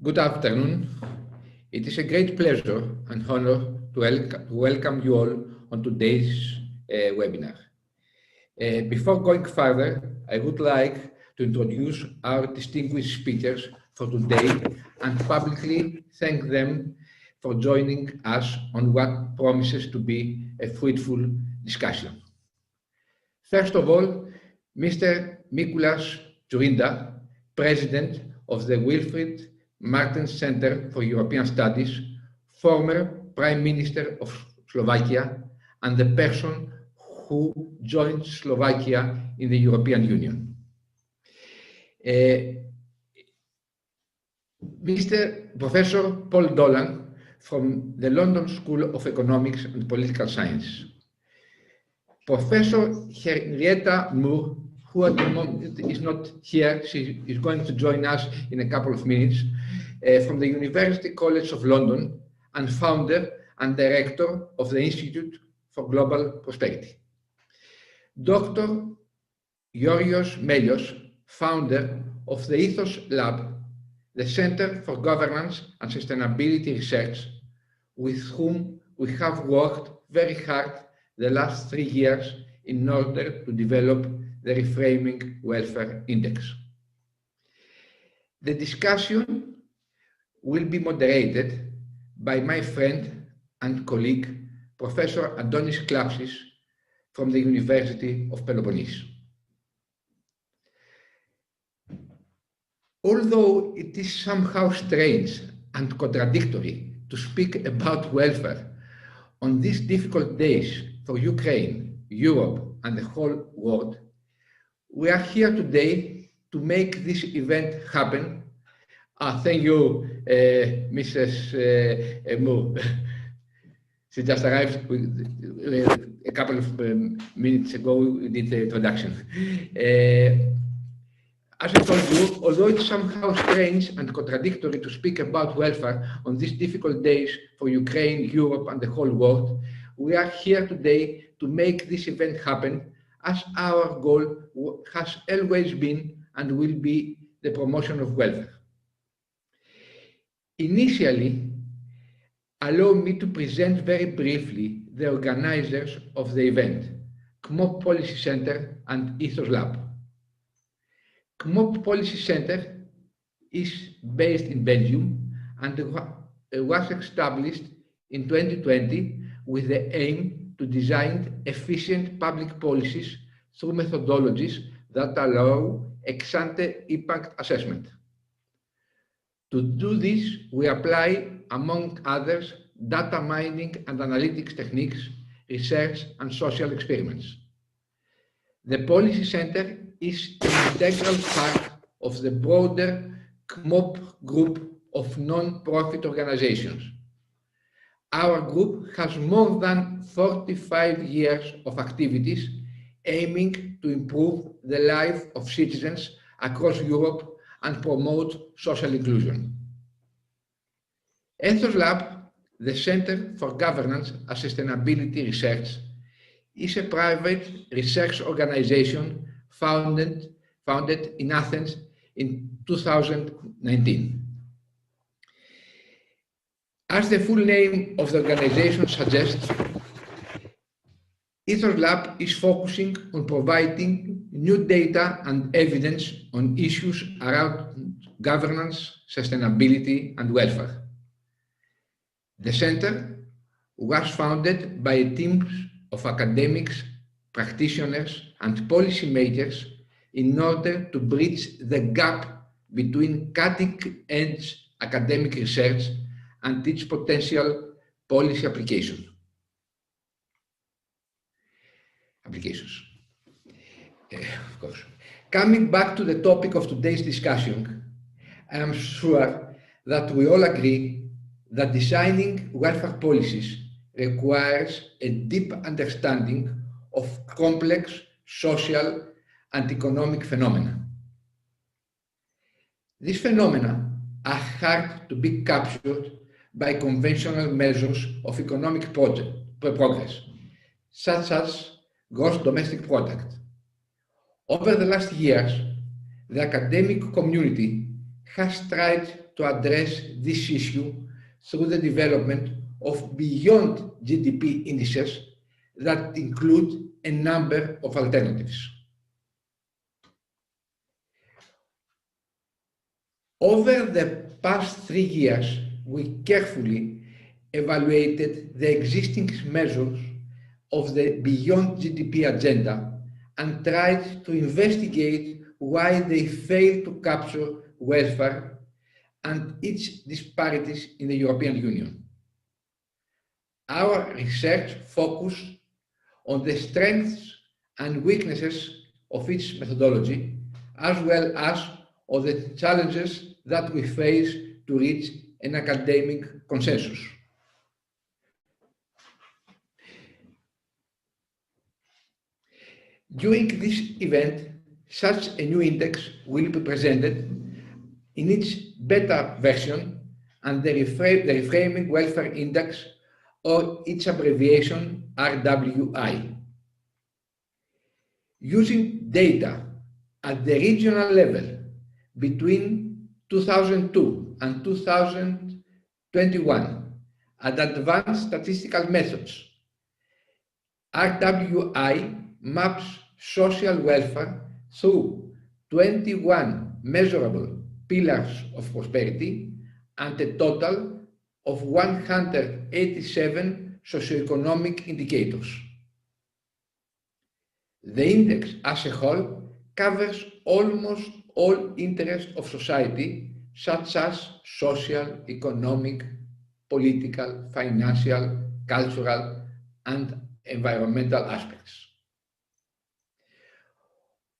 Good afternoon. It is a great pleasure and honor to welcome you all on today's webinar. Before going further, I would like to introduce our distinguished speakers for today and publicly thank them for joining us on what promises to be a fruitful discussion. First of all, Mr. Mikulas Dzurinda, President of the Wilfried Martens Center for European Studies, former Prime Minister of Slovakia, and the person who joined Slovakia in the European Union. Mr. Professor Paul Dolan from the London School of Economics and Political Science. Professor Henrietta Moore, who at the moment is not here, she is going to join us in a couple of minutes, from the University College of London and founder and director of the Institute for Global Prosperity. Dr. Georgios Melios, founder of the Ethos Lab, the Center for Governance and Sustainability Research, with whom we have worked very hard the last 3 years in order to develop the Reframing Welfare Index. The discussion will be moderated by my friend and colleague, Professor Antonis Klapsis from the University of Peloponnese. Although it is somehow strange and contradictory to speak about welfare on these difficult days for Ukraine, Europe, and the whole world, we are here today to make this event happen. Thank you, Mrs. Moore. She just arrived a couple of minutes ago. We did the introduction. As I told you, although it's somehow strange and contradictory to speak about welfare on these difficult days for Ukraine, Europe, and the whole world, we are here today to make this event happen, as our goal has always been and will be the promotion of welfare. Initially, allow me to present very briefly the organizers of the event, KMOP Policy Center and Ethos Lab. KMOP Policy Center is based in Belgium and was established in 2020 with the aim to design efficient public policies through methodologies that allow ex-ante impact assessment. To do this, we apply, among others, data mining and analytics techniques, research, and social experiments. The Policy Center is an integral part of the broader KMOP group of non-profit organizations. Our group has more than 45 years of activities aiming to improve the life of citizens across Europe and promote social inclusion. Ethos Lab, the Center for Governance and Sustainability Research, is a private research organization founded in Athens in 2019. As the full name of the organization suggests, Ethos Lab is focusing on providing new data and evidence on issues around governance, sustainability, and welfare. The center was founded by teams of academics, practitioners, and policymakers in order to bridge the gap between cutting-edge academic research and its potential policy applications. Of course. Coming back to the topic of today's discussion, I am sure that we all agree that designing welfare policies requires a deep understanding of complex social and economic phenomena. These phenomena are hard to be captured by conventional measures of economic progress, such as gross domestic product. Over the last years, the academic community has tried to address this issue through the development of beyond GDP indices that include a number of alternatives. Over the past 3 years, we carefully evaluated the existing measures of the beyond GDP agenda and tried to investigate why they fail to capture welfare and its disparities in the European Union. Our research focused on the strengths and weaknesses of its methodology, as well as on the challenges that we face to reach an academic consensus. During this event, such a new index will be presented in its beta version, and the Reframing Welfare Index, or its abbreviation RWI. Using data at the regional level between 2002 and 2021 and advanced statistical methods, RWI maps social welfare through 21 measurable pillars of prosperity and a total of 187 socioeconomic indicators. The index as a whole covers almost all interests of society, such as social, economic, political, financial, cultural, and environmental aspects.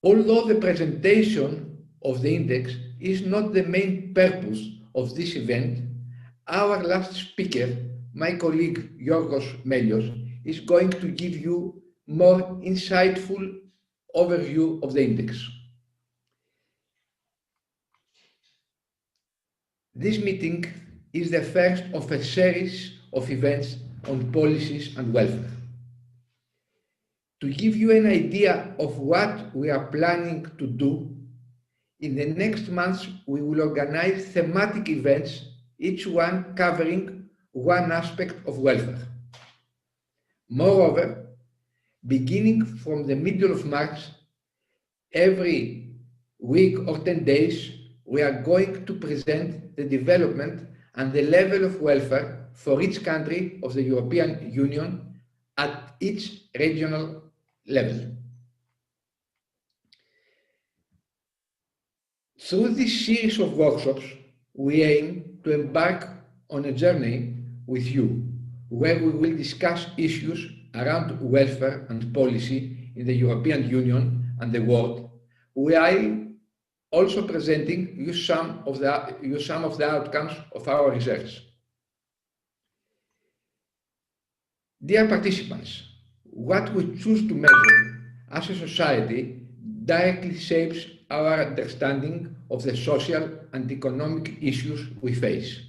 Although the presentation of the index is not the main purpose of this event, our last speaker, my colleague Yorgos Melios, is going to give you more insightful overview of the index. This meeting is the first of a series of events on policies and welfare. To give you an idea of what we are planning to do, in the next months we will organize thematic events, each one covering one aspect of welfare. Moreover, beginning from the middle of March, every week or 10 days, we are going to present the development and the level of welfare for each country of the European Union at each regional level. Through this series of workshops, we aim to embark on a journey with you, where we will discuss issues around welfare and policy in the European Union and the world, while also presenting you some of the outcomes of our research. Dear participants, what we choose to measure as a society directly shapes our understanding of the social and economic issues we face.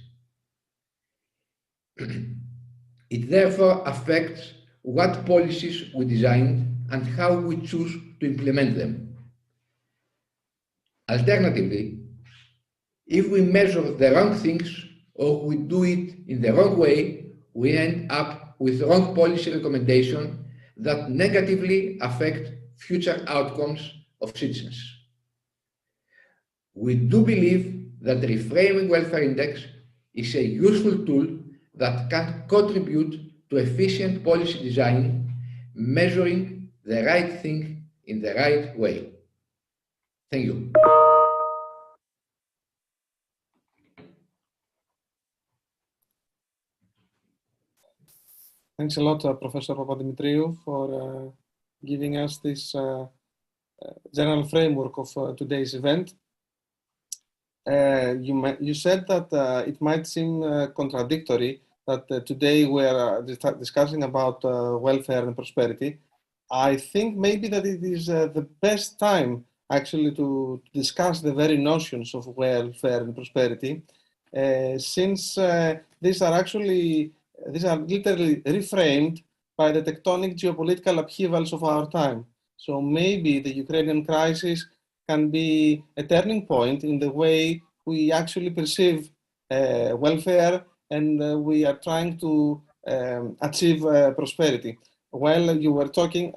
It therefore affects what policies we design and how we choose to implement them. Alternatively, if we measure the wrong things or we do it in the wrong way, we end up with wrong policy recommendations that negatively affect future outcomes of citizens. We do believe that the Reframing Welfare Index is a useful tool that can contribute to efficient policy design, measuring the right thing in the right way. Thank you. Thanks a lot, Professor Papadimitriou, for giving us this general framework of today's event. You said that it might seem contradictory that today we are discussing about welfare and prosperity. I think maybe that it is the best time actually to discuss the very notions of welfare and prosperity, since these are literally reframed by the tectonic geopolitical upheavals of our time. So maybe the Ukrainian crisis can be a turning point in the way we actually perceive welfare, and we are trying to achieve prosperity. While you were talking,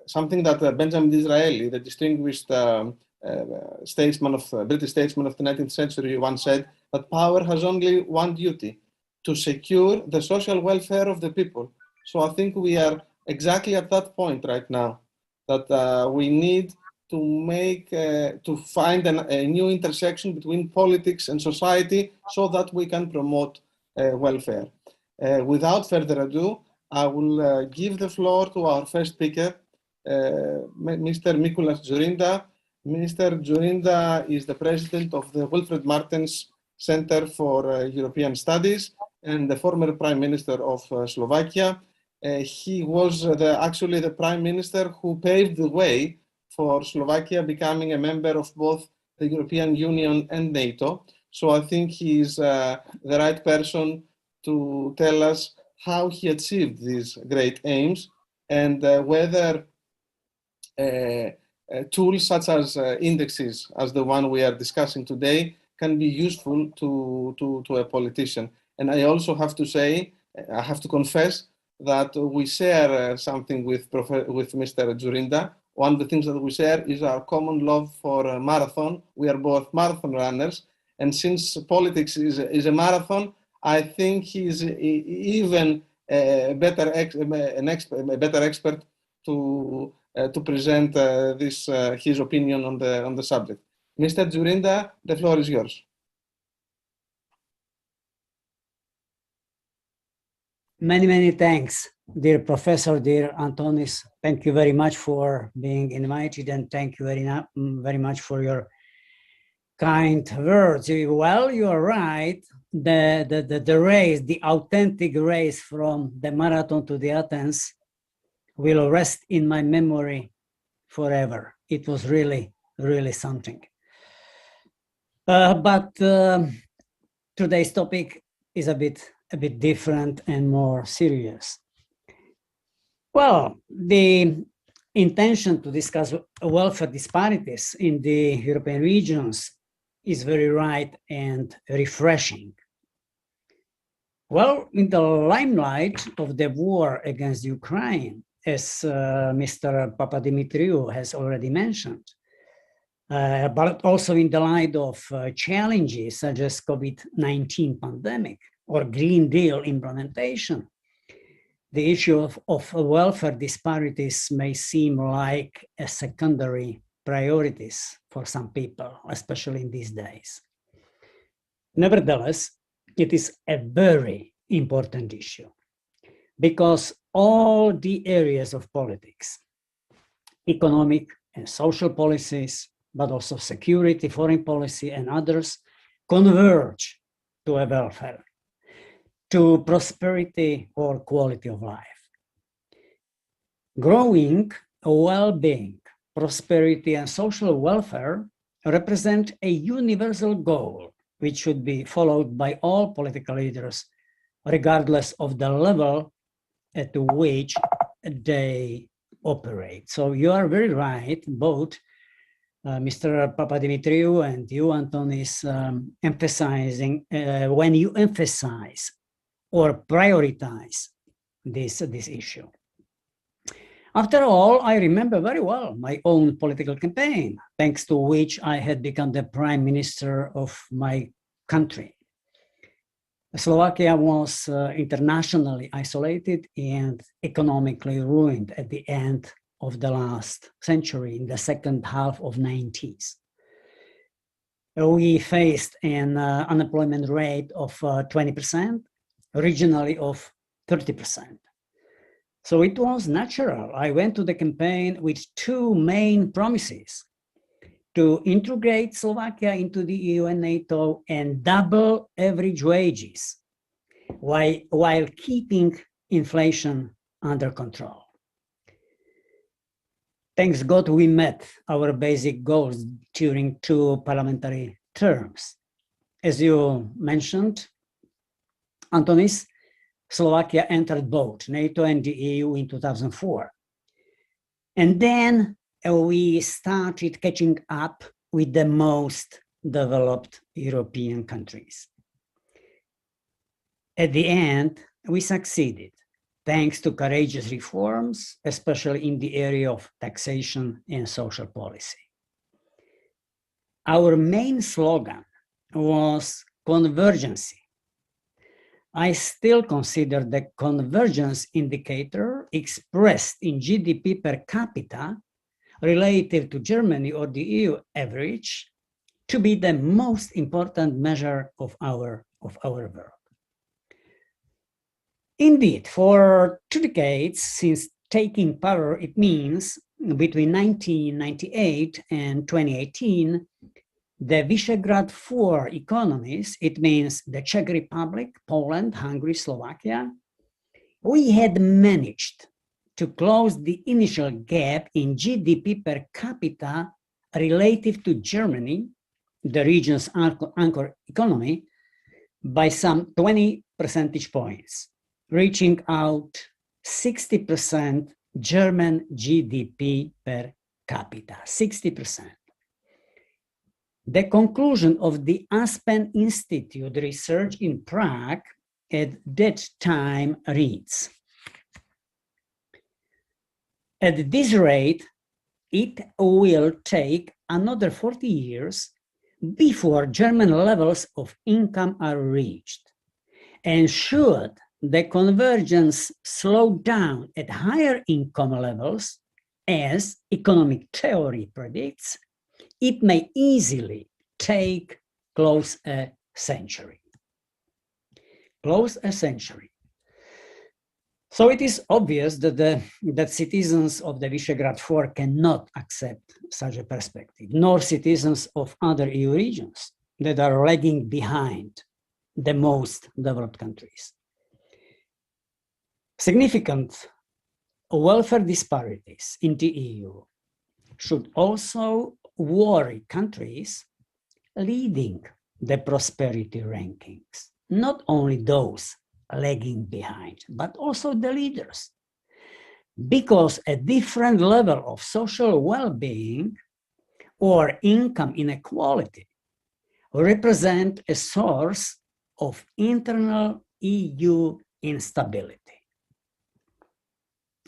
something that Benjamin Disraeli, the distinguished British statesman of the 19th century, once said, that power has only one duty: to secure the social welfare of the people. So I think we are exactly at that point right now, that we need to find a new intersection between politics and society so that we can promote welfare. Without further ado, I will give the floor to our first speaker, Mr. Mikulas Dzurinda. Mr. Dzurinda is the president of the Wilfred Martens Center for European Studies and the former Prime Minister of Slovakia. He was actually the Prime Minister who paved the way for Slovakia becoming a member of both the European Union and NATO. So I think he is the right person to tell us how he achieved these great aims, and whether tools such as indexes, as the one we are discussing today, can be useful to a politician. And I also have to say, I have to confess that we share something with Mr. Dzurinda. One of the things that we share is our common love for a marathon. We are both marathon runners, and since politics is a marathon, I think he's even a better expert to to present his opinion on the subject. Mr. Dzurinda, the floor is yours. Many, many thanks, dear Professor, dear Antonis. Thank you very much for being invited, and thank you very much for your kind words. Well, you are right. The race, the authentic race from the marathon to the Athens will rest in my memory forever. It was really, really something. But today's topic is a bit different and more serious. Well, the intention to discuss welfare disparities in the European regions is very right and refreshing. Well, in the limelight of the war against Ukraine, as Mr. Papadimitriou has already mentioned, but also in the light of challenges such as COVID-19 pandemic or Green Deal implementation, the issue of welfare disparities may seem like a secondary priorities for some people, especially in these days. Nevertheless, it is a very important issue because all the areas of politics, economic and social policies, but also security, foreign policy, and others converge to a welfare, to prosperity or quality of life. Growing well-being, prosperity, and social welfare represent a universal goal which should be followed by all political leaders, regardless of the level at which they operate. So you are very right, both Mr. Papadimitriou and you, Antonis, emphasizing when you emphasize or prioritize this issue. After all, I remember very well my own political campaign, thanks to which I had become the prime minister of my country. Slovakia was internationally isolated and economically ruined at the end of the last century, in the second half of 90s. We faced an unemployment rate of 20%, regionally of 30%. So it was natural. I went to the campaign with two main promises: to integrate Slovakia into the EU and NATO and double average wages while keeping inflation under control. Thanks God, we met our basic goals during two parliamentary terms. As you mentioned, Antonis, Slovakia entered both NATO and the EU in 2004. And then we started catching up with the most developed European countries. At the end, we succeeded, thanks to courageous reforms, especially in the area of taxation and social policy. Our main slogan was convergence. I still consider the convergence indicator expressed in GDP per capita relative to Germany or the EU average to be the most important measure of our work. Indeed, for 2 decades since taking power, it means between 1998 and 2018, the Visegrad 4 economies, it means the Czech Republic, Poland, Hungary, Slovakia, we had managed to close the initial gap in GDP per capita relative to Germany, the region's anchor economy, by some 20 percentage points, reaching out 60% German GDP per capita, 60%. The conclusion of the Aspen Institute research in Prague at that time reads: at this rate, it will take another 40 years before German levels of income are reached. And should the convergence slow down at higher income levels, as economic theory predicts, it may easily take close a century. Close a century. So it is obvious that citizens of the Visegrad Four cannot accept such a perspective, nor citizens of other EU regions that are lagging behind the most developed countries. Significant welfare disparities in the EU should also worry countries leading the prosperity rankings, not only those lagging behind, but also the leaders, because a different level of social well-being or income inequality represent a source of internal EU instability.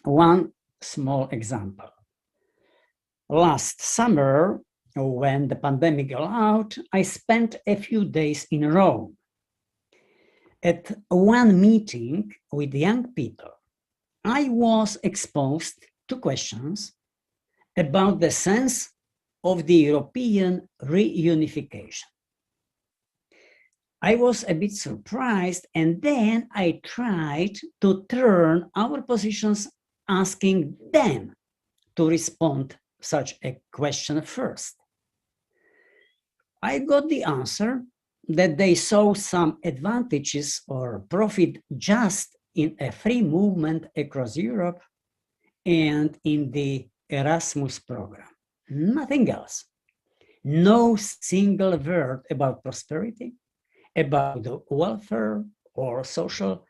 One small example. Last summer, when the pandemic allowed, I spent a few days in Rome. At one meeting with young people, I was exposed to questions about the sense of the European reunification. I was a bit surprised, and then I tried to turn our positions, asking them to respond such a question first. I got the answer that they saw some advantages or profit just in a free movement across Europe and in the Erasmus program. Nothing else. No single word about prosperity, about welfare or social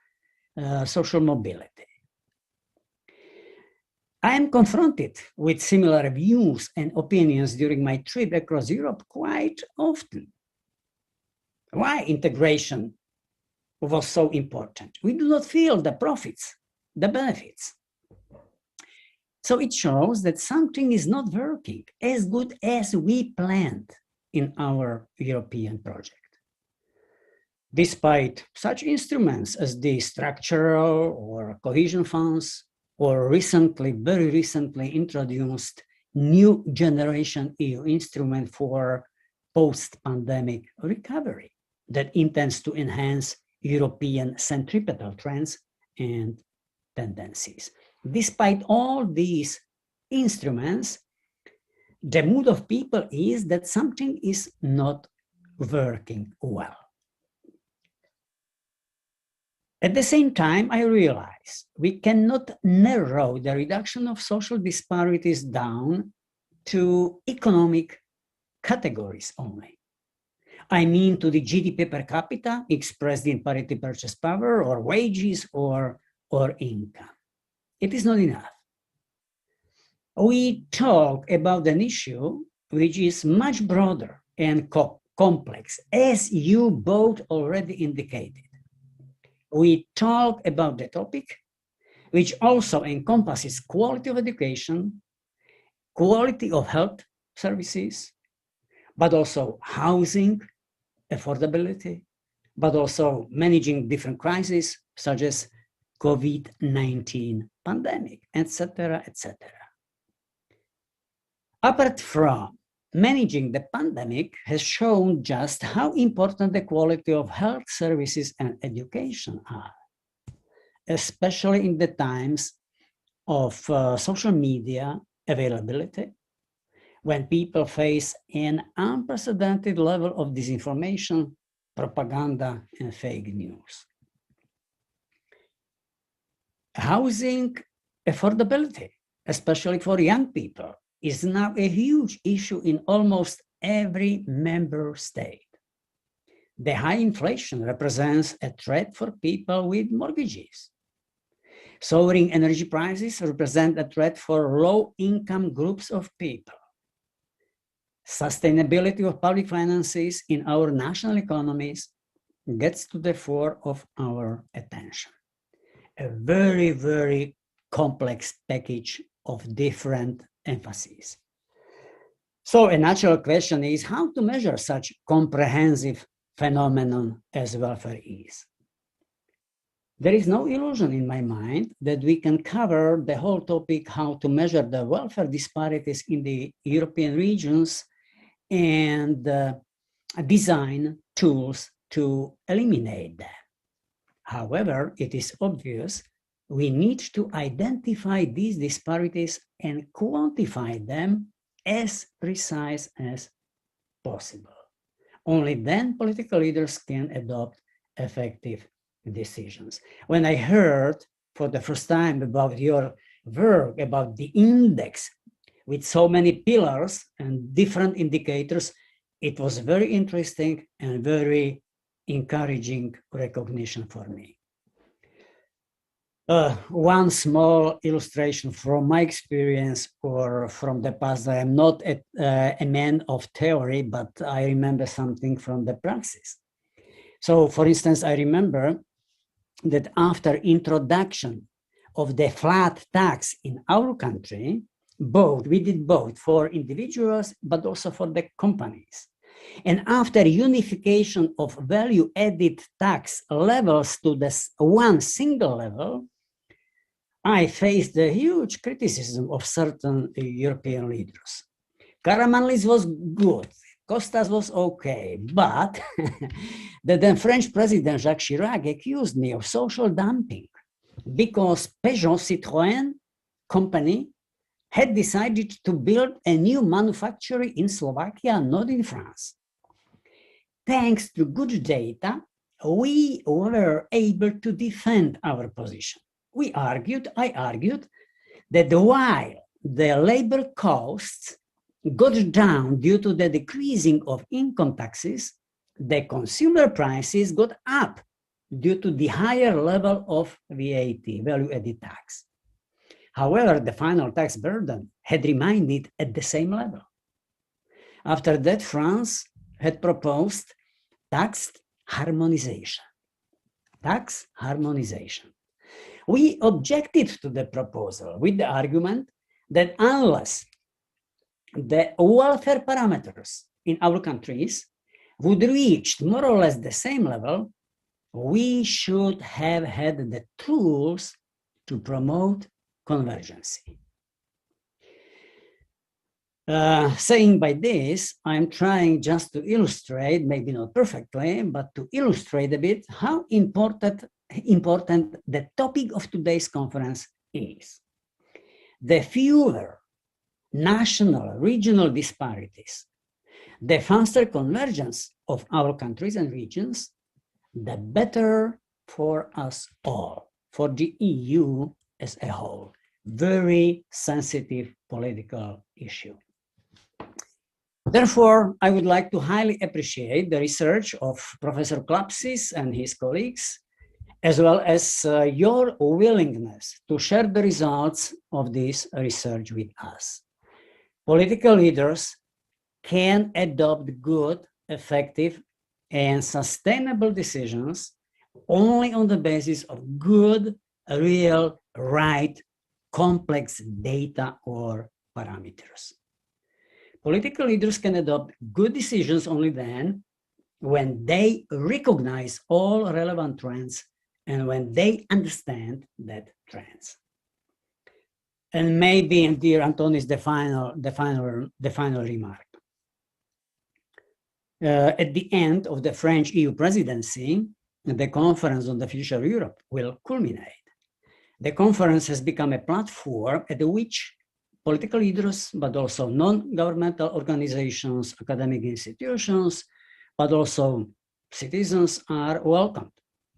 mobility. I am confronted with similar views and opinions during my trip across Europe quite often. Why integration was so important? We do not feel the profits, the benefits. So it shows that something is not working as good as we planned in our European project. Despite such instruments as the structural or cohesion funds, or very recently introduced new generation EU instrument for post-pandemic recovery that intends to enhance European centripetal trends and tendencies. Despite all these instruments, the mood of people is that something is not working well. At the same time, I realize we cannot narrow the reduction of social disparities down to economic categories only. I mean to the GDP per capita expressed in parity purchase power or wages or income. It is not enough. We talk about an issue which is much broader and complex, as you both already indicated. We talk about the topic, which also encompasses quality of education, quality of health services, but also housing, affordability, but also managing different crises such as COVID-19 pandemic, etc., etc. Apart from managing the pandemic has shown just how important the quality of health services and education are, especially in the times of social media availability, when people face an unprecedented level of disinformation, propaganda, and fake news. Housing affordability, especially for young people, is now a huge issue in almost every member state. The high inflation represents a threat for people with mortgages. Soaring energy prices represent a threat for low-income groups of people. Sustainability of public finances in our national economies gets to the fore of our attention. A very, very complex package of different emphases. So a natural question is how to measure such comprehensive phenomenon as welfare is. There is no illusion in my mind that we can cover the whole topic, how to measure the welfare disparities in the European regions and design tools to eliminate them. However, it is obvious we need to identify these disparities and quantify them as precise as possible. Only then political leaders can adopt effective decisions. When I heard for the first time about your work, about the index with so many pillars and different indicators, it was very interesting and very encouraging recognition for me. One small illustration from my experience or from the past. I am not a man of theory, but I remember something from the praxis. So, for instance, I remember that after introduction of the flat tax in our country, we did both for individuals, but also for the companies. And after unification of value-added tax levels to this one single level, I faced a huge criticism of certain European leaders. Karamanlis was good, Costas was okay, but the then French President Jacques Chirac accused me of social dumping because Peugeot Citroën company had decided to build a new manufactory in Slovakia, not in France. Thanks to good data, we were able to defend our position. I argued that while the labor costs got down due to the decreasing of income taxes, the consumer prices got up due to the higher level of VAT, value-added tax. However, the final tax burden had remained at the same level. After that, France had proposed tax harmonization. Tax harmonization. We objected to the proposal with the argument that unless the welfare parameters in our countries would reach more or less the same level, we should have had the tools to promote convergence. Saying by this, I'm trying just to illustrate, maybe not perfectly, but to illustrate a bit how important the topic of today's conference is. The fewer national, regional disparities, the faster convergence of our countries and regions, the better for us all, for the EU as a whole. Very sensitive political issue. Therefore, I would like to highly appreciate the research of Professor Klapsis and his colleagues, as well as your willingness to share the results of this research with us. Political leaders can adopt good, effective, and sustainable decisions only on the basis of good, real, right, complex data or parameters. Political leaders can adopt good decisions only then when they recognize all relevant trends and when they understand that trends. And maybe, dear Antonis, the final remark. At the end of the French EU presidency, the Conference on the Future of Europe will culminate. The conference has become a platform at which political leaders, but also non-governmental organizations, academic institutions, but also citizens are welcomed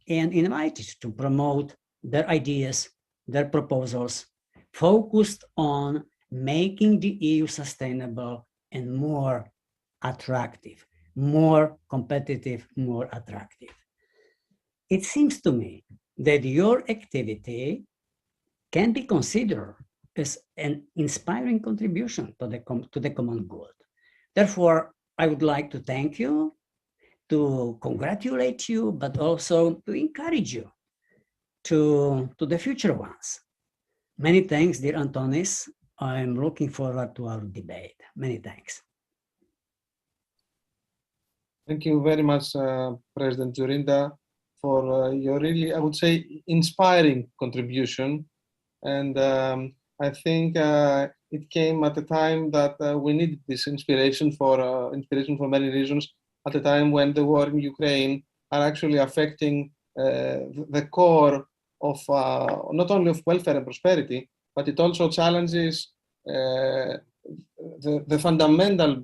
and invited to promote their ideas, their proposals, focused on making the EU sustainable and more attractive, more competitive, more attractive. It seems to me that your activity can be considered as an inspiring contribution to the common good. Therefore, I would like to thank you, to congratulate you, but also to encourage you to the future ones. Many thanks, dear Antonis. I'm looking forward to our debate. Many thanks. Thank you very much, President Dzurinda. your really, I would say, inspiring contribution. And I think it came at a time that we needed this inspiration for many reasons, at a time when the war in Ukraine are actually affecting the core of not only of welfare and prosperity, but it also challenges the fundamental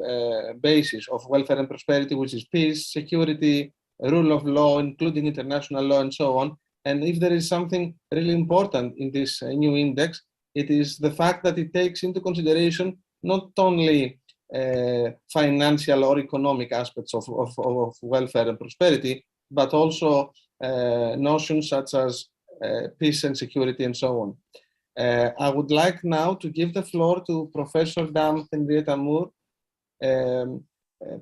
basis of welfare and prosperity, which is peace, security, rule of law, including international law, and so on. And if there is something really important in this new index, it is the fact that it takes into consideration not only financial or economic aspects of welfare and prosperity, but also notions such as peace and security and so on. I would like now to give the floor to Professor Dame Henrietta Moore.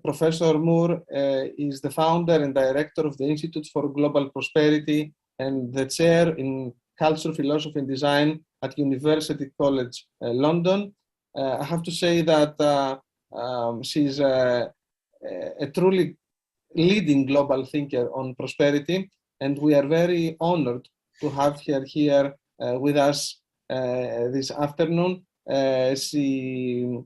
Professor Moore is the founder and director of the Institute for Global Prosperity and the chair in Culture, Philosophy and Design at University College London. I have to say that she's a truly leading global thinker on prosperity, and we are very honored to have her here with us this afternoon. She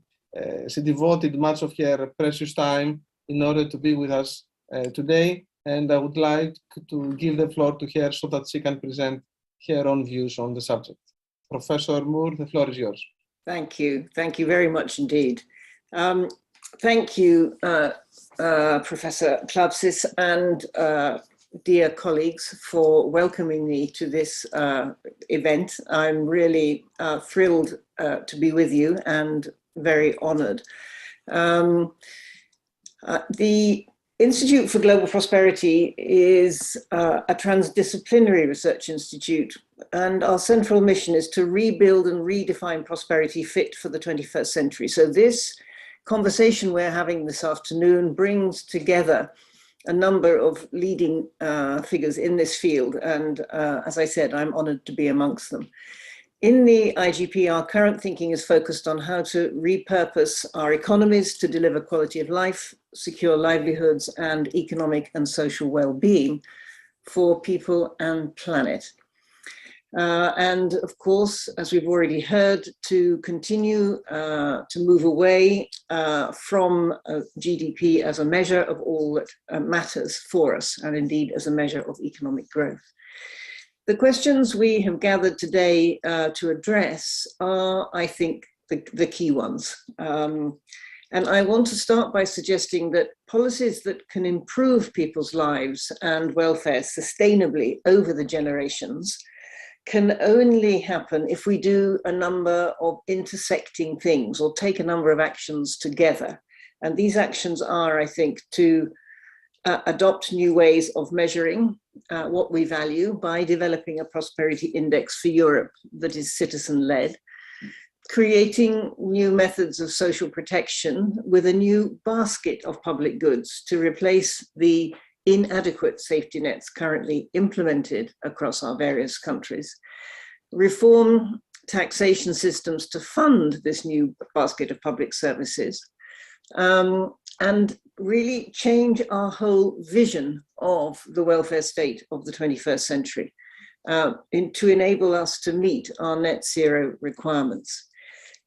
devoted much of her precious time in order to be with us today, and I would like to give the floor to her so that she can present her own views on the subject. Professor Moore, the floor is yours. Thank you. Thank you very much indeed. Thank you, Professor Klapsis and dear colleagues, for welcoming me to this event. I'm really thrilled to be with you and very honored. The Institute for Global Prosperity is a transdisciplinary research institute, and our central mission is to rebuild and redefine prosperity fit for the 21st century. So this conversation we're having this afternoon brings together a number of leading figures in this field, and as I said, I'm honored to be amongst them. In the IGP, our current thinking is focused on how to repurpose our economies to deliver quality of life, secure livelihoods, and economic and social well-being for people and planet. And of course, as we've already heard, to continue to move away from GDP as a measure of all that matters for us, and indeed as a measure of economic growth. The questions we have gathered today to address are, I think, the key ones. And I want to start by suggesting that policies that can improve people's lives and welfare sustainably over the generations can only happen if we do a number of intersecting things or take a number of actions together. And these actions are, I think, to adopt new ways of measuring what we value by developing a prosperity index for Europe that is citizen-led, creating new methods of social protection with a new basket of public goods to replace the inadequate safety nets currently implemented across our various countries, reform taxation systems to fund this new basket of public services, and really change our whole vision of the welfare state of the 21st century to enable us to meet our net zero requirements.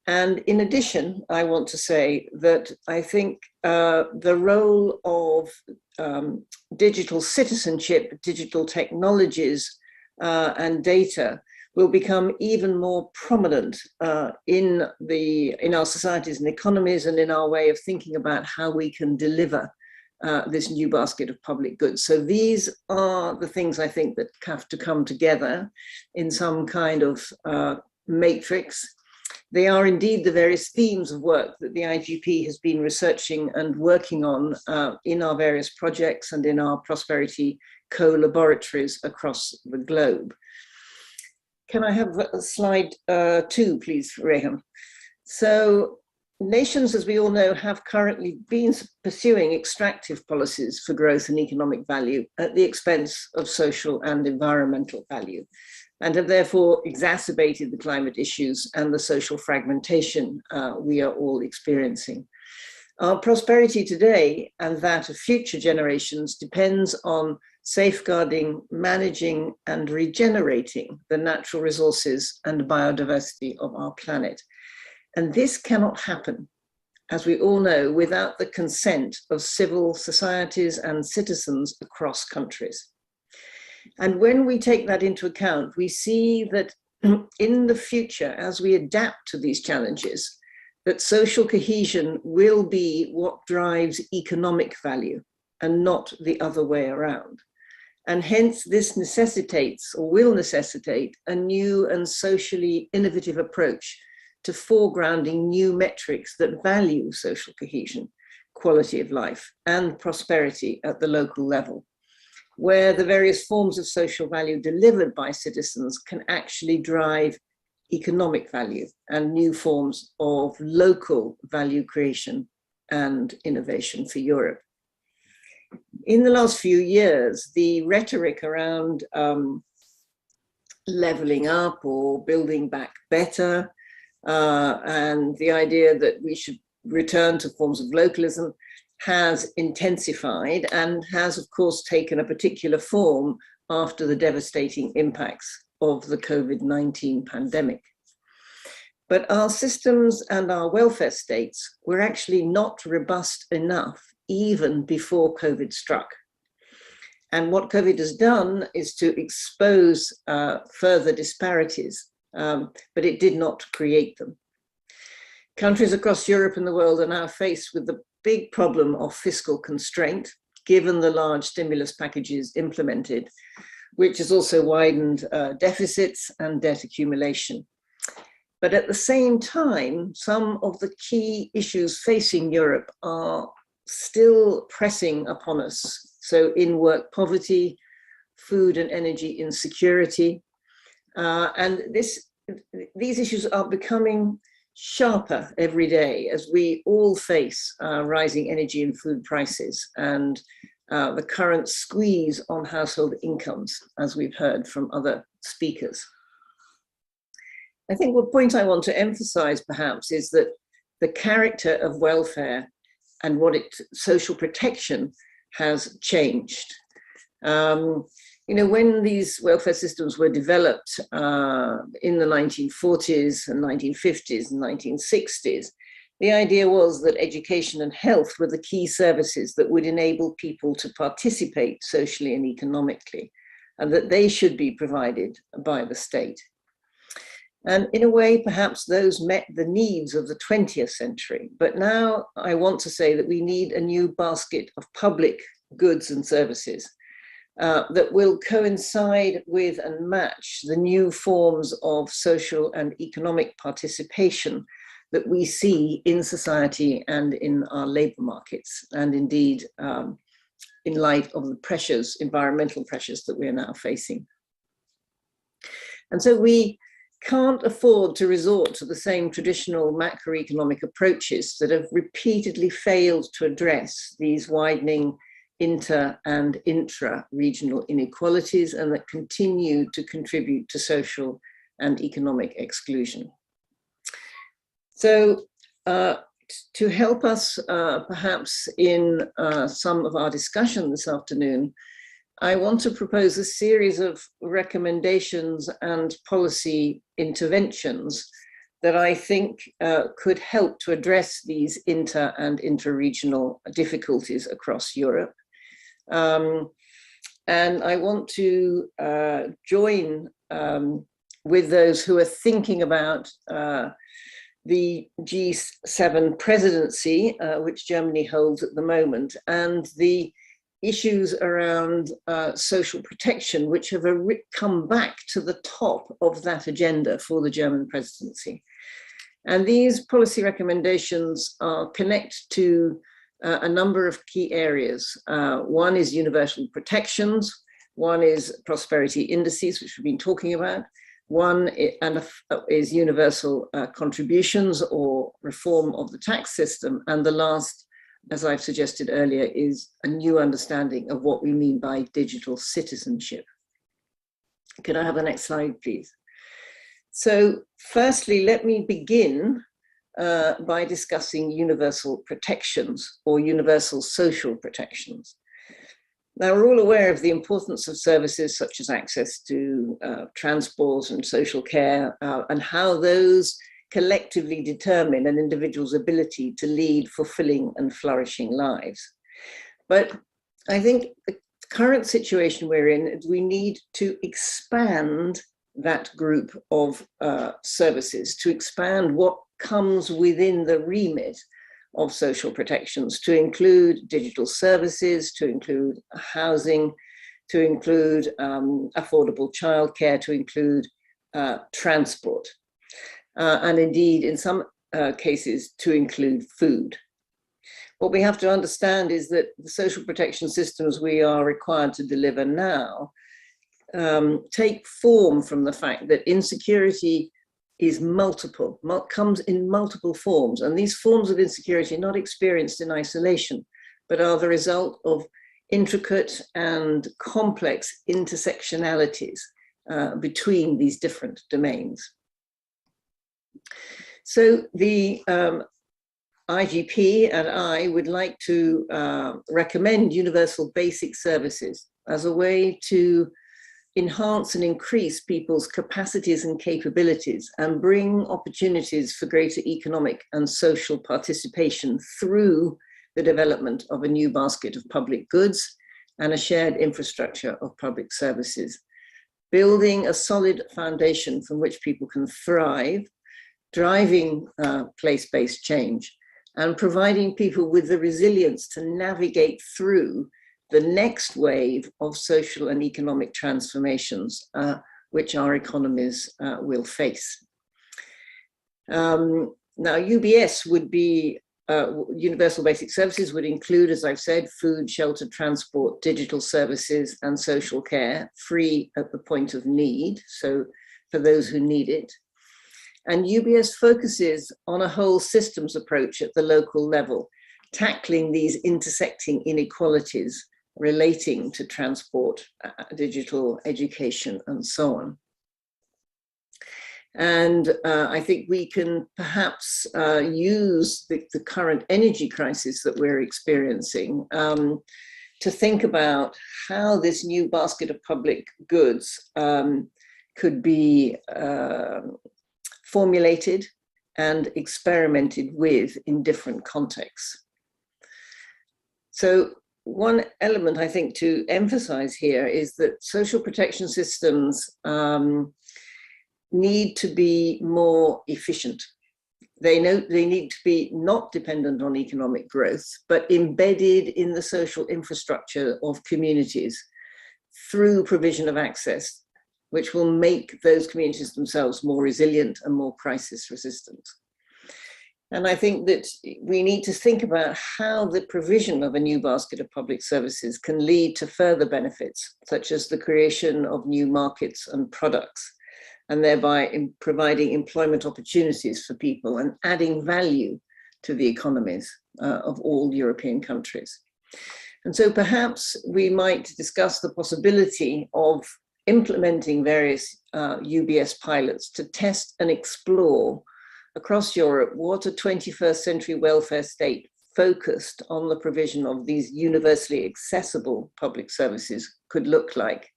And in addition, I want to say that I think the role of digital citizenship, digital technologies, and data will become even more prominent in our societies and economies, and in our way of thinking about how we can deliver this new basket of public goods. So these are the things I think that have to come together in some kind of matrix. They are indeed the various themes of work that the IGP has been researching and working on in our various projects and in our prosperity co-laboratories across the globe. Can I have slide 2, please, Rehan? So nations, as we all know, have currently been pursuing extractive policies for growth and economic value at the expense of social and environmental value, and have therefore exacerbated the climate issues and the social fragmentation we are all experiencing. Our prosperity today and that of future generations depends on safeguarding, managing, and regenerating the natural resources and biodiversity of our planet. And this cannot happen, as we all know, without the consent of civil societies and citizens across countries. And when we take that into account, we see that in the future, as we adapt to these challenges, that social cohesion will be what drives economic value and not the other way around. And hence this necessitates or will necessitate a new and socially innovative approach to foregrounding new metrics that value social cohesion, quality of life, and prosperity at the local level, where the various forms of social value delivered by citizens can actually drive economic value and new forms of local value creation and innovation for Europe. In the last few years, the rhetoric around leveling up or building back better, and the idea that we should return to forms of localism has intensified and has, of course, taken a particular form after the devastating impacts of the COVID-19 pandemic. But our systems and our welfare states were actually not robust enough even before COVID struck. And what COVID has done is to expose further disparities, but it did not create them. Countries across Europe and the world are now faced with the big problem of fiscal constraint, given the large stimulus packages implemented, which has also widened deficits and debt accumulation. But at the same time, some of the key issues facing Europe are still pressing upon us. So in-work poverty, food and energy insecurity, and these issues are becoming sharper every day as we all face rising energy and food prices and the current squeeze on household incomes, as we've heard from other speakers. I think the point I want to emphasize perhaps is that the character of welfare and social protection has changed. When these welfare systems were developed in the 1940s and 1950s and 1960s, the idea was that education and health were the key services that would enable people to participate socially and economically, and that they should be provided by the state. And in a way, perhaps those met the needs of the 20th century. But now I want to say that we need a new basket of public goods and services that will coincide with and match the new forms of social and economic participation that we see in society and in our labor markets, and indeed in light of the environmental pressures that we are now facing. And so we can't afford to resort to the same traditional macroeconomic approaches that have repeatedly failed to address these widening inter- and intra-regional inequalities and that continue to contribute to social and economic exclusion. So to help us perhaps in some of our discussion this afternoon, I want to propose a series of recommendations and policy interventions that I think could help to address these inter- and intra-regional difficulties across Europe. And I want to join with those who are thinking about the G7 presidency, which Germany holds at the moment, and the issues around social protection, which have come back to the top of that agenda for the German presidency. And these policy recommendations connect to a number of key areas. One is universal protections, one is prosperity indices, which we've been talking about, one is universal contributions or reform of the tax system, and the last, as I've suggested earlier, is a new understanding of what we mean by digital citizenship. Could I have the next slide, please? So firstly, let me begin by discussing universal protections or universal social protections. Now, we're all aware of the importance of services such as access to transport and social care, and how those collectively determine an individual's ability to lead fulfilling and flourishing lives. But I think the current situation we're in is we need to expand that group of services, to expand what comes within the remit of social protections, to include digital services, to include housing, to include affordable childcare, to include transport, and indeed, in some cases, to include food. What we have to understand is that the social protection systems we are required to deliver now take form from the fact that insecurity is multiple, comes in multiple forms. And these forms of insecurity are not experienced in isolation, but are the result of intricate and complex intersectionalities between these different domains. So the IGP and I would like to recommend universal basic services as a way to enhance and increase people's capacities and capabilities and bring opportunities for greater economic and social participation through the development of a new basket of public goods and a shared infrastructure of public services, building a solid foundation from which people can thrive, driving place-based change, and providing people with the resilience to navigate through the next wave of social and economic transformations which our economies will face. Now, UBS would be, universal basic services would include, as I've said, food, shelter, transport, digital services, and social care, free at the point of need, so for those who need it. And UBS focuses on a whole systems approach at the local level, tackling these intersecting inequalities relating to transport, digital education, and so on. And I think we can perhaps use the current energy crisis that we're experiencing to think about how this new basket of public goods could be formulated and experimented with in different contexts. So one element I think to emphasize here is that social protection systems need to be more efficient. They need to be not dependent on economic growth, but embedded in the social infrastructure of communities through provision of access, which will make those communities themselves more resilient and more crisis resistant. And I think that we need to think about how the provision of a new basket of public services can lead to further benefits, such as the creation of new markets and products, and thereby providing employment opportunities for people and adding value to the economies of all European countries. And so perhaps we might discuss the possibility of implementing various UBS pilots to test and explore across Europe what a 21st century welfare state focused on the provision of these universally accessible public services could look like,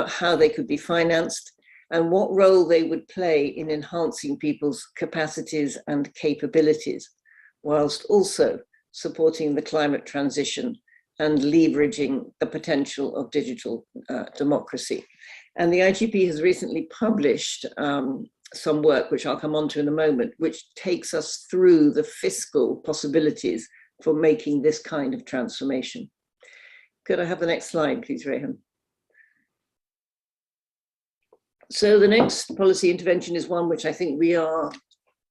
how they could be financed, and what role they would play in enhancing people's capacities and capabilities, whilst also supporting the climate transition and leveraging the potential of digital democracy. And the IGP has recently published some work, which I'll come on to in a moment, which takes us through the fiscal possibilities for making this kind of transformation. Could I have the next slide, please, Rehan? So the next policy intervention is one which I think we are,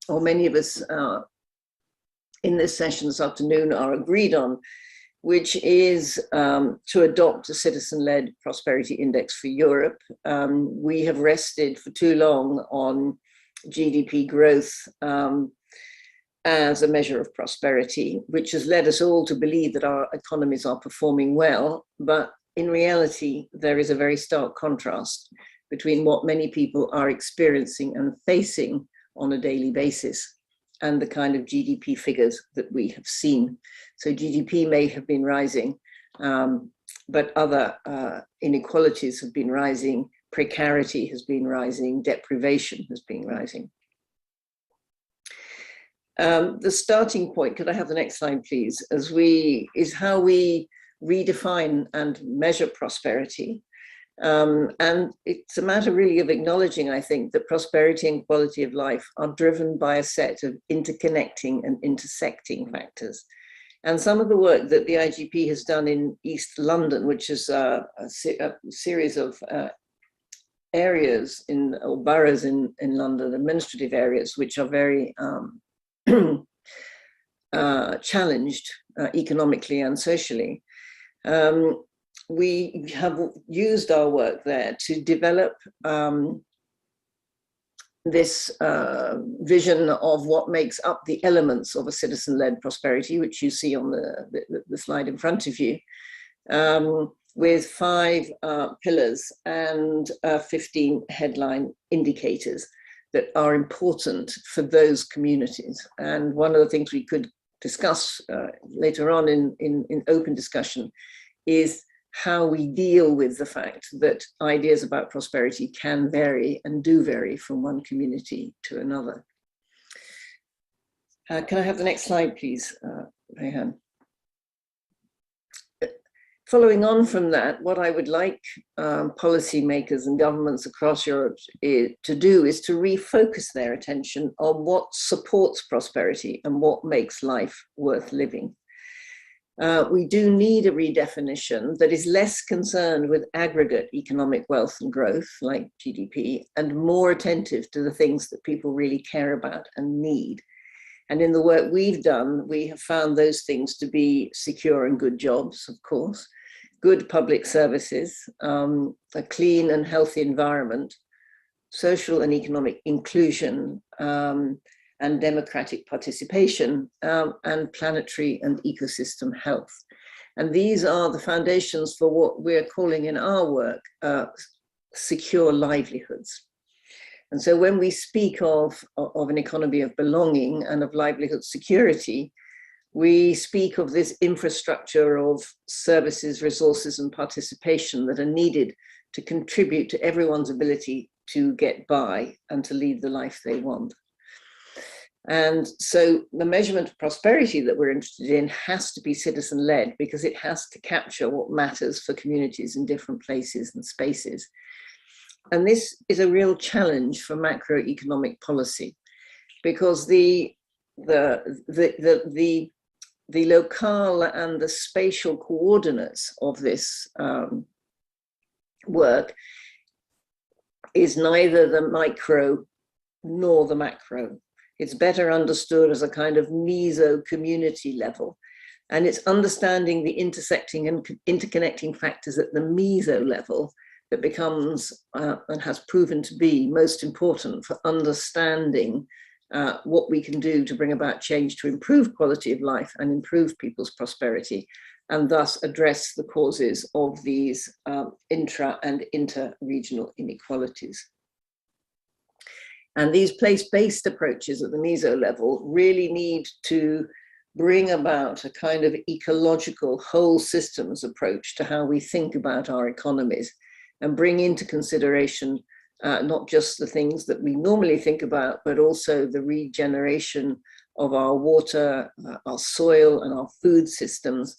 or many of us in this session this afternoon are agreed on, which is to adopt a citizen-led prosperity index for Europe. We have rested for too long on GDP growth as a measure of prosperity, which has led us all to believe that our economies are performing well. But in reality, there is a very stark contrast between what many people are experiencing and facing on a daily basis and the kind of GDP figures that we have seen. So GDP may have been rising, but other inequalities have been rising, precarity has been rising, deprivation has been rising. The starting point, could I have the next slide, please, is how we redefine and measure prosperity. And it's a matter really of acknowledging, I think, that prosperity and quality of life are driven by a set of interconnecting and intersecting factors. And some of the work that the IGP has done in East London, which is a series of areas or boroughs in London, administrative areas, which are very challenged economically and socially. We have used our work there to develop this vision of what makes up the elements of a citizen-led prosperity, which you see on the slide in front of you, with 5 pillars and 15 headline indicators that are important for those communities. And one of the things we could discuss later on in open discussion is how we deal with the fact that ideas about prosperity can vary and do vary from one community to another. Can I have the next slide, please, Rehan? Following on from that, what I would like policymakers and governments across Europe to do is to refocus their attention on what supports prosperity and what makes life worth living. We do need a redefinition that is less concerned with aggregate economic wealth and growth, like GDP, and more attentive to the things that people really care about and need. And in the work we've done, we have found those things to be secure and good jobs, of course, good public services, a clean and healthy environment, social and economic inclusion, and democratic participation, and planetary and ecosystem health. And these are the foundations for what we're calling in our work, secure livelihoods. And so when we speak of an economy of belonging and of livelihood security, we speak of this infrastructure of services, resources, and participation that are needed to contribute to everyone's ability to get by and to lead the life they want. And so the measurement of prosperity that we're interested in has to be citizen-led, because it has to capture what matters for communities in different places and spaces. And this is a real challenge for macroeconomic policy, because the locale and the spatial coordinates of this work is neither the micro nor the macro. It's better understood as a kind of meso-community level. And it's understanding the intersecting and interconnecting factors at the meso level that becomes and has proven to be most important for understanding what we can do to bring about change to improve quality of life and improve people's prosperity, and thus address the causes of these intra and inter-regional inequalities. And these place-based approaches at the meso level really need to bring about a kind of ecological whole systems approach to how we think about our economies, and bring into consideration not just the things that we normally think about, but also the regeneration of our water, our soil, and our food systems,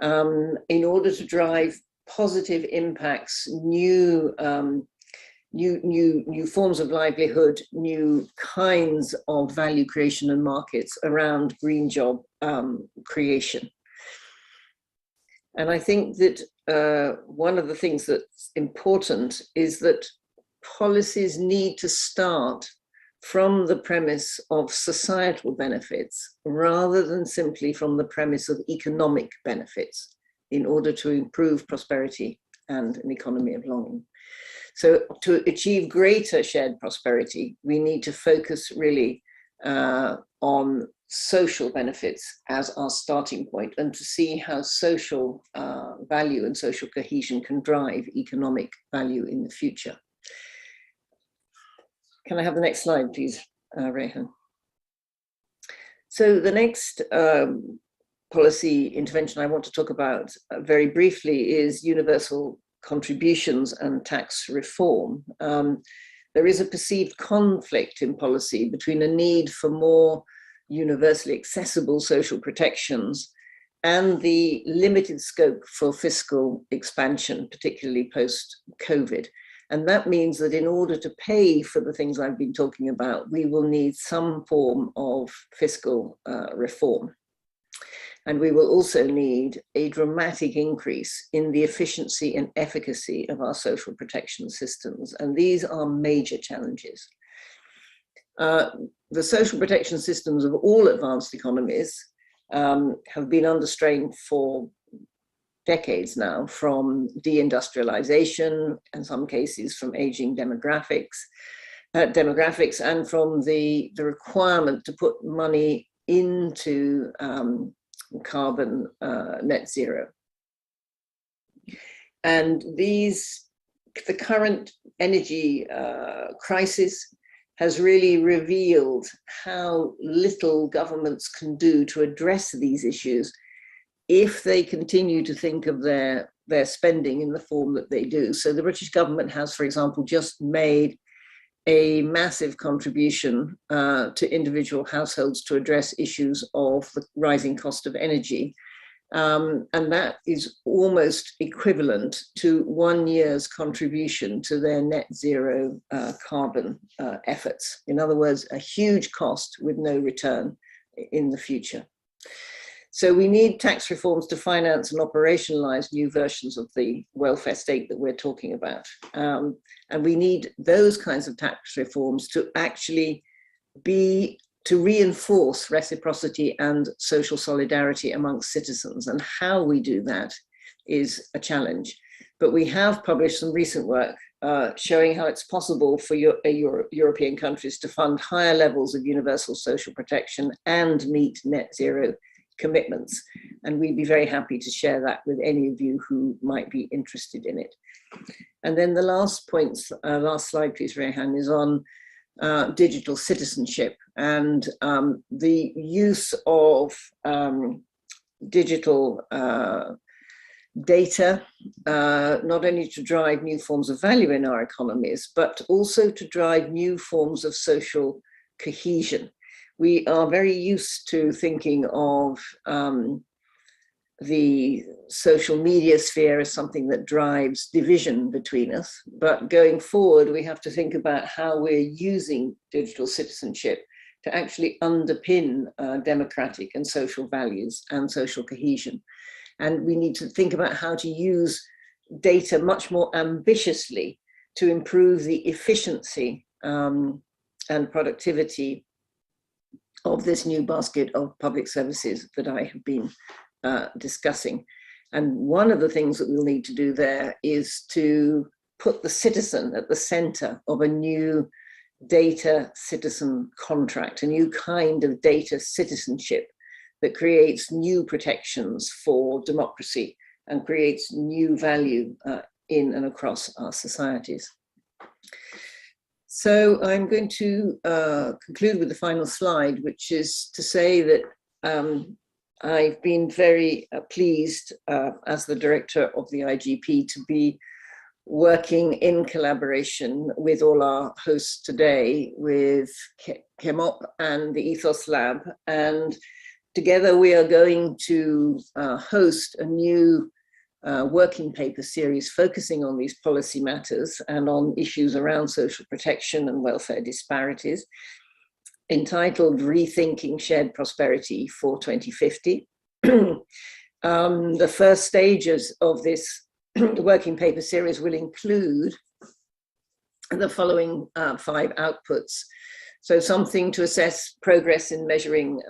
in order to drive positive impacts, new forms of livelihood, new kinds of value creation and markets around green job creation. And I think that one of the things that's important is that policies need to start from the premise of societal benefits rather than simply from the premise of economic benefits in order to improve prosperity and an economy of belonging. So to achieve greater shared prosperity, we need to focus really on social benefits as our starting point, and to see how social value and social cohesion can drive economic value in the future. Can I have the next slide, please, Rehan? So the next policy intervention I want to talk about very briefly is universal contributions and tax reform. There is a perceived conflict in policy between a need for more universally accessible social protections and the limited scope for fiscal expansion, particularly post-COVID. And that means that in order to pay for the things I've been talking about, we will need some form of fiscal reform. And we will also need a dramatic increase in the efficiency and efficacy of our social protection systems. And these are major challenges. The social protection systems of all advanced economies have been under strain for decades now, from deindustrialization, in some cases from aging demographics, and from the requirement to put money into carbon net zero. And the current energy crisis has really revealed how little governments can do to address these issues if they continue to think of their spending in the form that they do. So the British government has, for example, just made a massive contribution to individual households to address issues of the rising cost of energy. And that is almost equivalent to 1 year's contribution to their net zero carbon efforts. In other words, a huge cost with no return in the future. So we need tax reforms to finance and operationalize new versions of the welfare state that we're talking about. And we need those kinds of tax reforms to actually to reinforce reciprocity and social solidarity amongst citizens. And how we do that is a challenge. But we have published some recent work showing how it's possible for European countries to fund higher levels of universal social protection and meet net zero commitments. And we'd be very happy to share that with any of you who might be interested in it. And then the last slide, please, Rehan, is on digital citizenship and the use of digital data, not only to drive new forms of value in our economies, but also to drive new forms of social cohesion. We are very used to thinking of the social media sphere as something that drives division between us. But going forward, we have to think about how we're using digital citizenship to actually underpin democratic and social values and social cohesion. And we need to think about how to use data much more ambitiously to improve the efficiency and productivity of this new basket of public services that I have been discussing. And one of the things that we'll need to do there is to put the citizen at the center of a new data citizen contract, a new kind of data citizenship that creates new protections for democracy and creates new value in and across our societies. So I'm going to conclude with the final slide, which is to say that I've been very pleased as the director of the IGP to be working in collaboration with all our hosts today, with KMOP and the Ethos Lab. And together we are going to host a new working paper series focusing on these policy matters and on issues around social protection and welfare disparities, entitled Rethinking Shared Prosperity for 2050. The first stages of this working paper series will include the following 5 outputs. So something to assess progress in measuring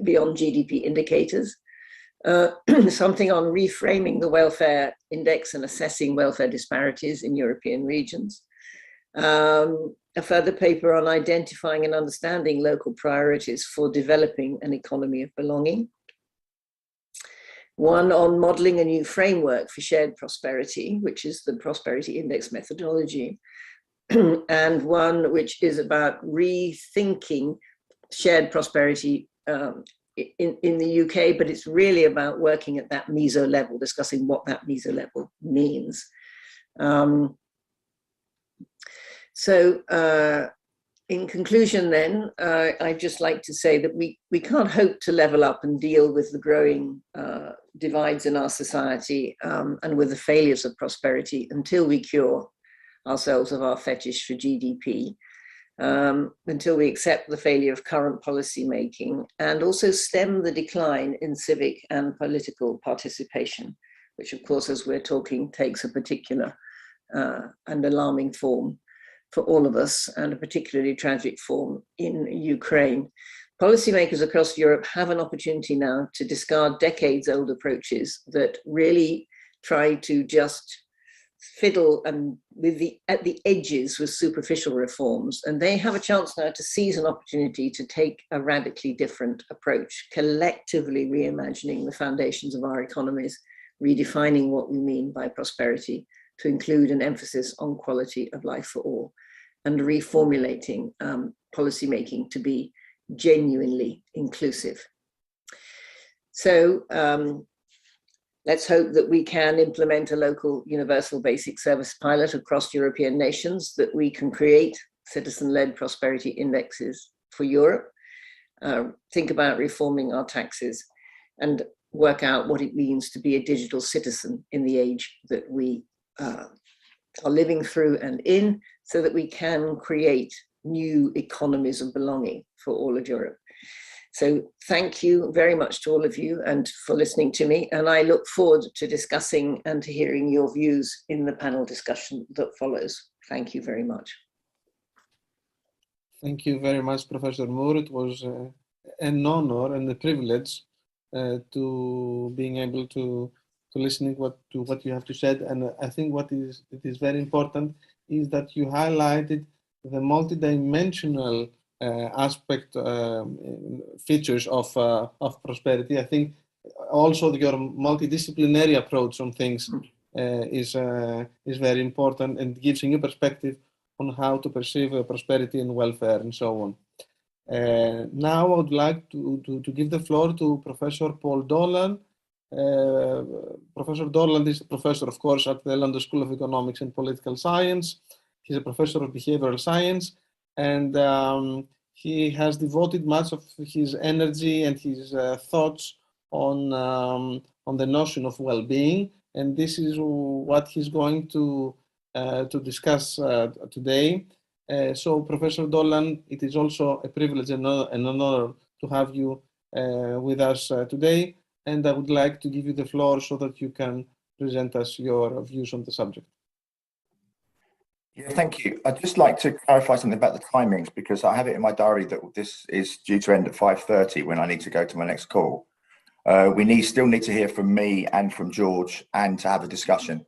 beyond GDP indicators, something on reframing the welfare index and assessing welfare disparities in European regions, a further paper on identifying and understanding local priorities for developing an economy of belonging, one on modeling a new framework for shared prosperity, which is the prosperity index methodology, and one which is about rethinking shared prosperity in the UK, but it's really about working at that meso level, discussing what that meso level means. In conclusion then, I'd just like to say that we can't hope to level up and deal with the growing divides in our society and with the failures of prosperity until we cure ourselves of our fetish for GDP, until we accept the failure of current policy making and also stem the decline in civic and political participation, which of course, as we're talking, takes a particular and alarming form for all of us, and a particularly tragic form in Ukraine. Policymakers across Europe have an opportunity now to discard decades-old approaches that really try to just fiddle and at the edges with superficial reforms. And they have a chance now to seize an opportunity to take a radically different approach, collectively reimagining the foundations of our economies, redefining what we mean by prosperity, to include an emphasis on quality of life for all, and reformulating policymaking to be genuinely inclusive. So let's hope that we can implement a local universal basic service pilot across European nations, that we can create citizen-led prosperity indexes for Europe, think about reforming our taxes, and work out what it means to be a digital citizen in the age that we are living through and in, so that we can create new economies of belonging for all of Europe. So thank you very much to all of you and for listening to me. And I look forward to discussing and to hearing your views in the panel discussion that follows. Thank you very much. Thank you very much, Professor Moore. It was an honor and a privilege to being able to listening to what you have to say. And I think it is very important is that you highlighted the multidimensional aspect, features of prosperity. I think also your multidisciplinary approach on things is very important and gives a new perspective on how to perceive prosperity and welfare and so on. Now I would like to give the floor to Professor Paul Dolan. Professor Dolan is a professor, of course, at the London School of Economics and Political Science. He's a professor of behavioral science, and he has devoted much of his energy and his thoughts on the notion of well-being, and this is what he's going to discuss today. So, Professor Dolan, it is also a privilege and an honor to have you with us today, and I would like to give you the floor so that you can present us your views on the subject. Yeah, thank you. I'd just like to clarify something about the timings, because I have it in my diary that this is due to end at 5:30 when I need to go to my next call. We still need to hear from me and from George and to have a discussion.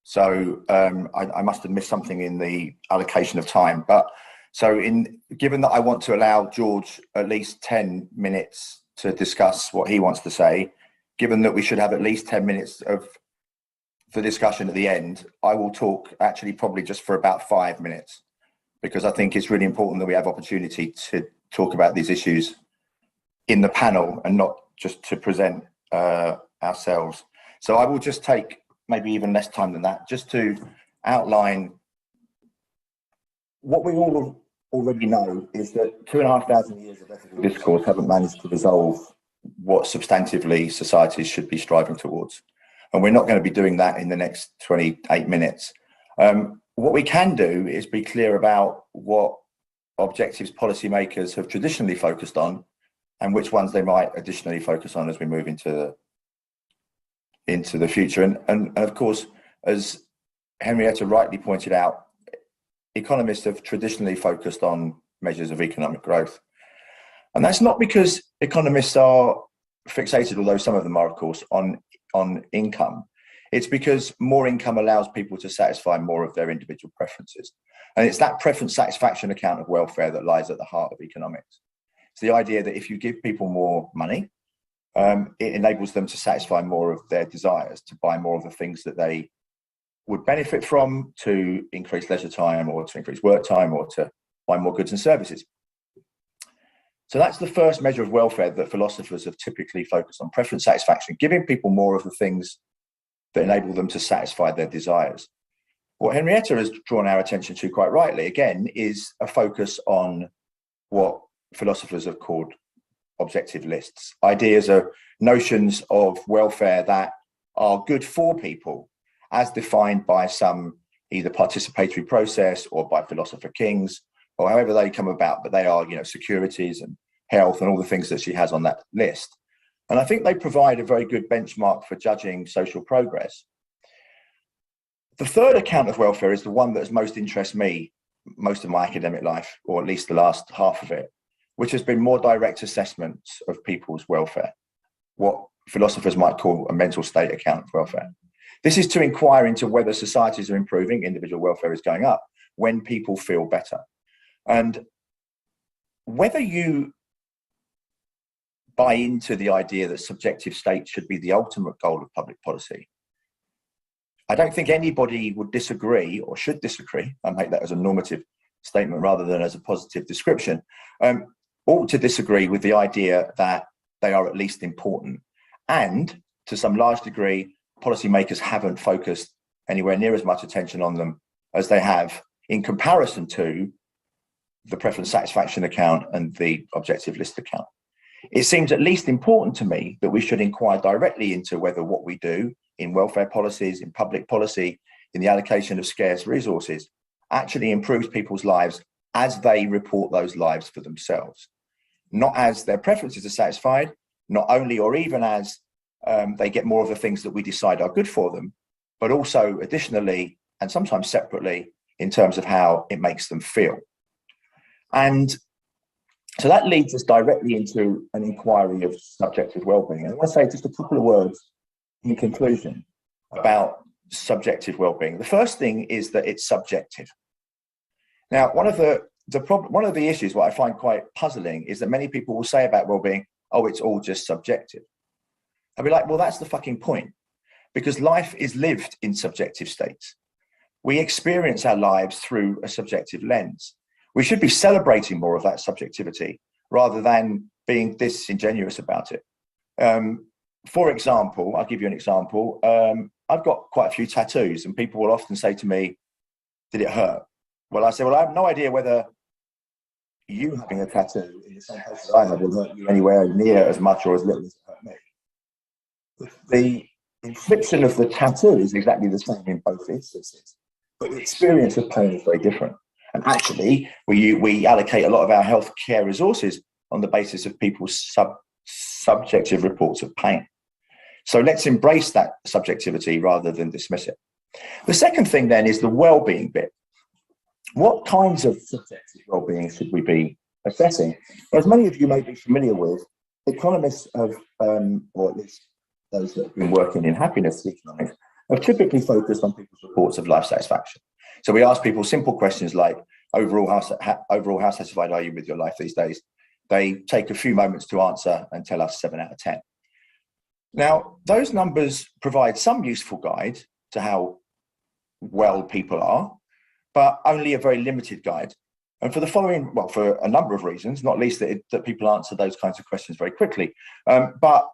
So I must have missed something in the allocation of time. But given that I want to allow George at least 10 minutes to discuss what he wants to say, given that we should have at least 10 minutes of the discussion at the end, I will talk actually probably just for about 5 minutes, because I think it's really important that we have opportunity to talk about these issues in the panel and not just to present ourselves. So I will just take maybe even less time than that, just to outline what we all already know is that 2,500 years of ethical discourse haven't managed to resolve what substantively societies should be striving towards. And we're not going to be doing that in the next 28 minutes. What we can do is be clear about what objectives policymakers have traditionally focused on and which ones they might additionally focus on as we move into the future. And of course, as Henrietta rightly pointed out, economists have traditionally focused on measures of economic growth. And that's not because economists are fixated, although some of them are, of course, on income. It's because more income allows people to satisfy more of their individual preferences. And it's that preference satisfaction account of welfare that lies at the heart of economics. It's the idea that if you give people more money, it enables them to satisfy more of their desires, to buy more of the things that they would benefit from, to increase leisure time or to increase work time or to buy more goods and services. So that's the first measure of welfare that philosophers have typically focused on: preference satisfaction, giving people more of the things that enable them to satisfy their desires. What Henrietta has drawn our attention to, quite rightly, again, is a focus on what philosophers have called objective lists. Ideas are notions of welfare that are good for people, as defined by some either participatory process or by philosopher kings, or however they come about, but they are, securities and health and all the things that she has on that list. And I think they provide a very good benchmark for judging social progress. The third account of welfare is the one that has most interested me most of my academic life, or at least the last half of it, which has been more direct assessments of people's welfare, what philosophers might call a mental state account of welfare. This is to inquire into whether societies are improving, individual welfare is going up, when people feel better. And whether you buy into the idea that subjective states should be the ultimate goal of public policy, I don't think anybody would disagree, or should disagree, I make that as a normative statement rather than as a positive description, ought to disagree with the idea that they are at least important. And to some large degree, policymakers haven't focused anywhere near as much attention on them as they have in comparison to the preference satisfaction account and the objective list account. It seems at least important to me that we should inquire directly into whether what we do in welfare policies, in public policy, in the allocation of scarce resources, actually improves people's lives as they report those lives for themselves. Not as their preferences are satisfied, not only or even as they get more of the things that we decide are good for them, but also additionally, and sometimes separately, in terms of how it makes them feel. And so that leads us directly into an inquiry of subjective well-being. And I want to say just a couple of words in conclusion about subjective well-being. The first thing is that it's subjective. Now, one of the issues, what I find quite puzzling, is that many people will say about well-being, oh, it's all just subjective. I'll be like, well, that's the fucking point, because life is lived in subjective states. We experience our lives through a subjective lens. We should be celebrating more of that subjectivity rather than being disingenuous about it. For example, I'll give you an example. I've got quite a few tattoos, and people will often say to me, did it hurt? Well, I say, well, I have no idea whether you having a tattoo in the same place as I have will hurt you anywhere near as much or as little as it hurt me. The infliction of the tattoo is exactly the same in both instances, but the experience of pain is very different. And actually, we allocate a lot of our healthcare resources on the basis of people's subjective reports of pain. So let's embrace that subjectivity rather than dismiss it. The second thing then is the well-being bit. What kinds of subjective well-being should we be assessing? As many of you may be familiar with, economists have, or at least those that have been working in happiness economics, have typically focused on people's reports of life satisfaction. So we ask people simple questions like, overall, how satisfied are you with your life these days? They take a few moments to answer and tell us 7 out of 10. Now, those numbers provide some useful guide to how well people are, but only a very limited guide. And for the following, well, for a number of reasons, not least that people answer those kinds of questions very quickly. But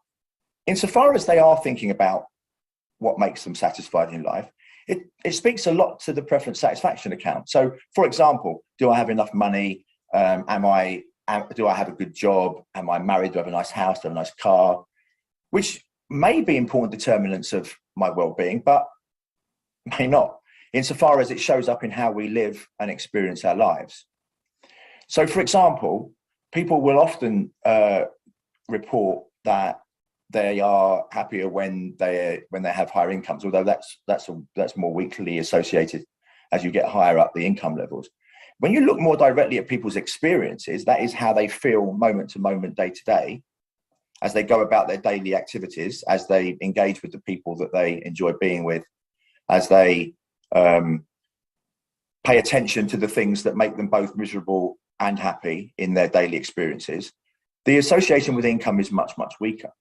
insofar as they are thinking about what makes them satisfied in life, it speaks a lot to the preference satisfaction account. So, for example, do I have enough money? Do I have a good job? Am I married? Do I have a nice house? Do I have a nice car? Which may be important determinants of my well-being, but may not, insofar as it shows up in how we live and experience our lives. So, for example, people will often report that they are happier when they have higher incomes, although that's more weakly associated as you get higher up the income levels. When you look more directly at people's experiences, that is how they feel moment to moment, day to day, as they go about their daily activities, as they engage with the people that they enjoy being with, as they pay attention to the things that make them both miserable and happy in their daily experiences. The association with income is much, much weaker.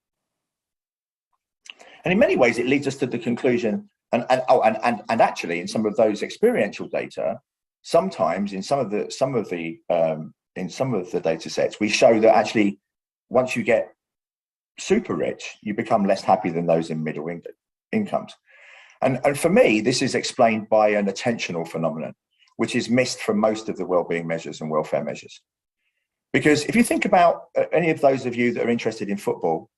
And in many ways, it leads us to the conclusion, and actually in some of those experiential data, sometimes in some of the in some of the data sets, we show that actually once you get super rich, you become less happy than those in middle incomes. And for me, this is explained by an attentional phenomenon, which is missed from most of the well-being measures and welfare measures. Because if you think about any of those of you that are interested in football,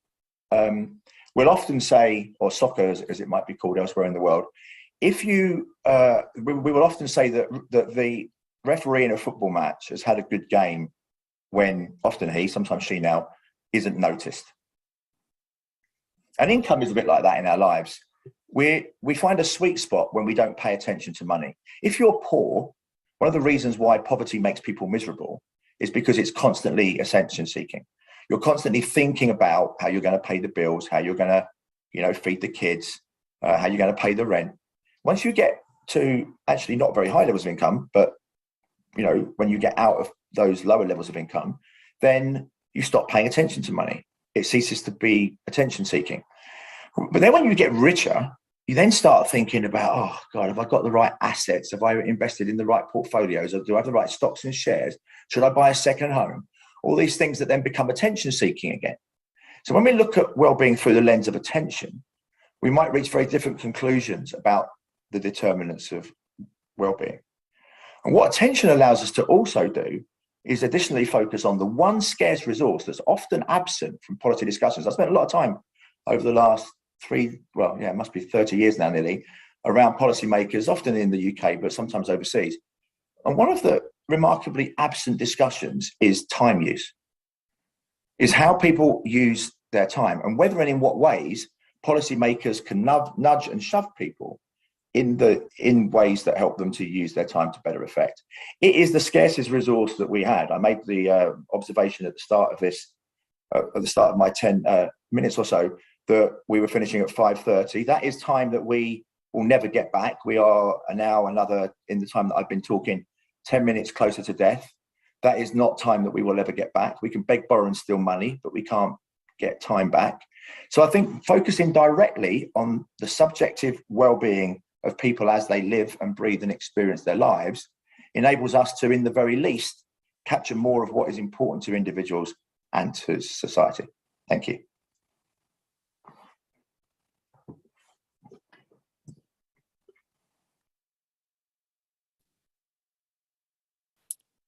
we'll often say, or soccer as it might be called elsewhere in the world, if you, we will often say that the referee in a football match has had a good game when often he, sometimes she now, isn't noticed. And income is a bit like that in our lives. We find a sweet spot when we don't pay attention to money. If you're poor, one of the reasons why poverty makes people miserable is because it's constantly attention seeking. You're constantly thinking about how you're going to pay the bills, how you're going to, feed the kids, how you're going to pay the rent. Once you get to actually not very high levels of income, but when you get out of those lower levels of income, then you stop paying attention to money. It ceases to be attention seeking. But then when you get richer, you then start thinking about, oh God, have I got the right assets? Have I invested in the right portfolios? Or do I have the right stocks and shares? Should I buy a second home? All these things that then become attention seeking again. So when we look at well-being through the lens of attention, we might reach very different conclusions about the determinants of well-being. And what attention allows us to also do is additionally focus on the one scarce resource that's often absent from policy discussions. I spent a lot of time over the last it must be 30 years now nearly, around policymakers, often in the UK, but sometimes overseas. And one of the remarkably absent discussions is time use, is how people use their time and whether and in what ways policymakers can nudge and shove people in ways that help them to use their time to better effect. It is the scarcest resource that we had. I made the observation at the start of this, at the start of my 10 minutes or so, that we were finishing at 5:30. That is time that we will never get back. We are now in the time that I've been talking, 10 minutes closer to death. That is not time that we will ever get back. We can beg, borrow and steal money, but we can't get time back. So I think focusing directly on the subjective well-being of people as they live and breathe and experience their lives enables us to, in the very least, capture more of what is important to individuals and to society. Thank you.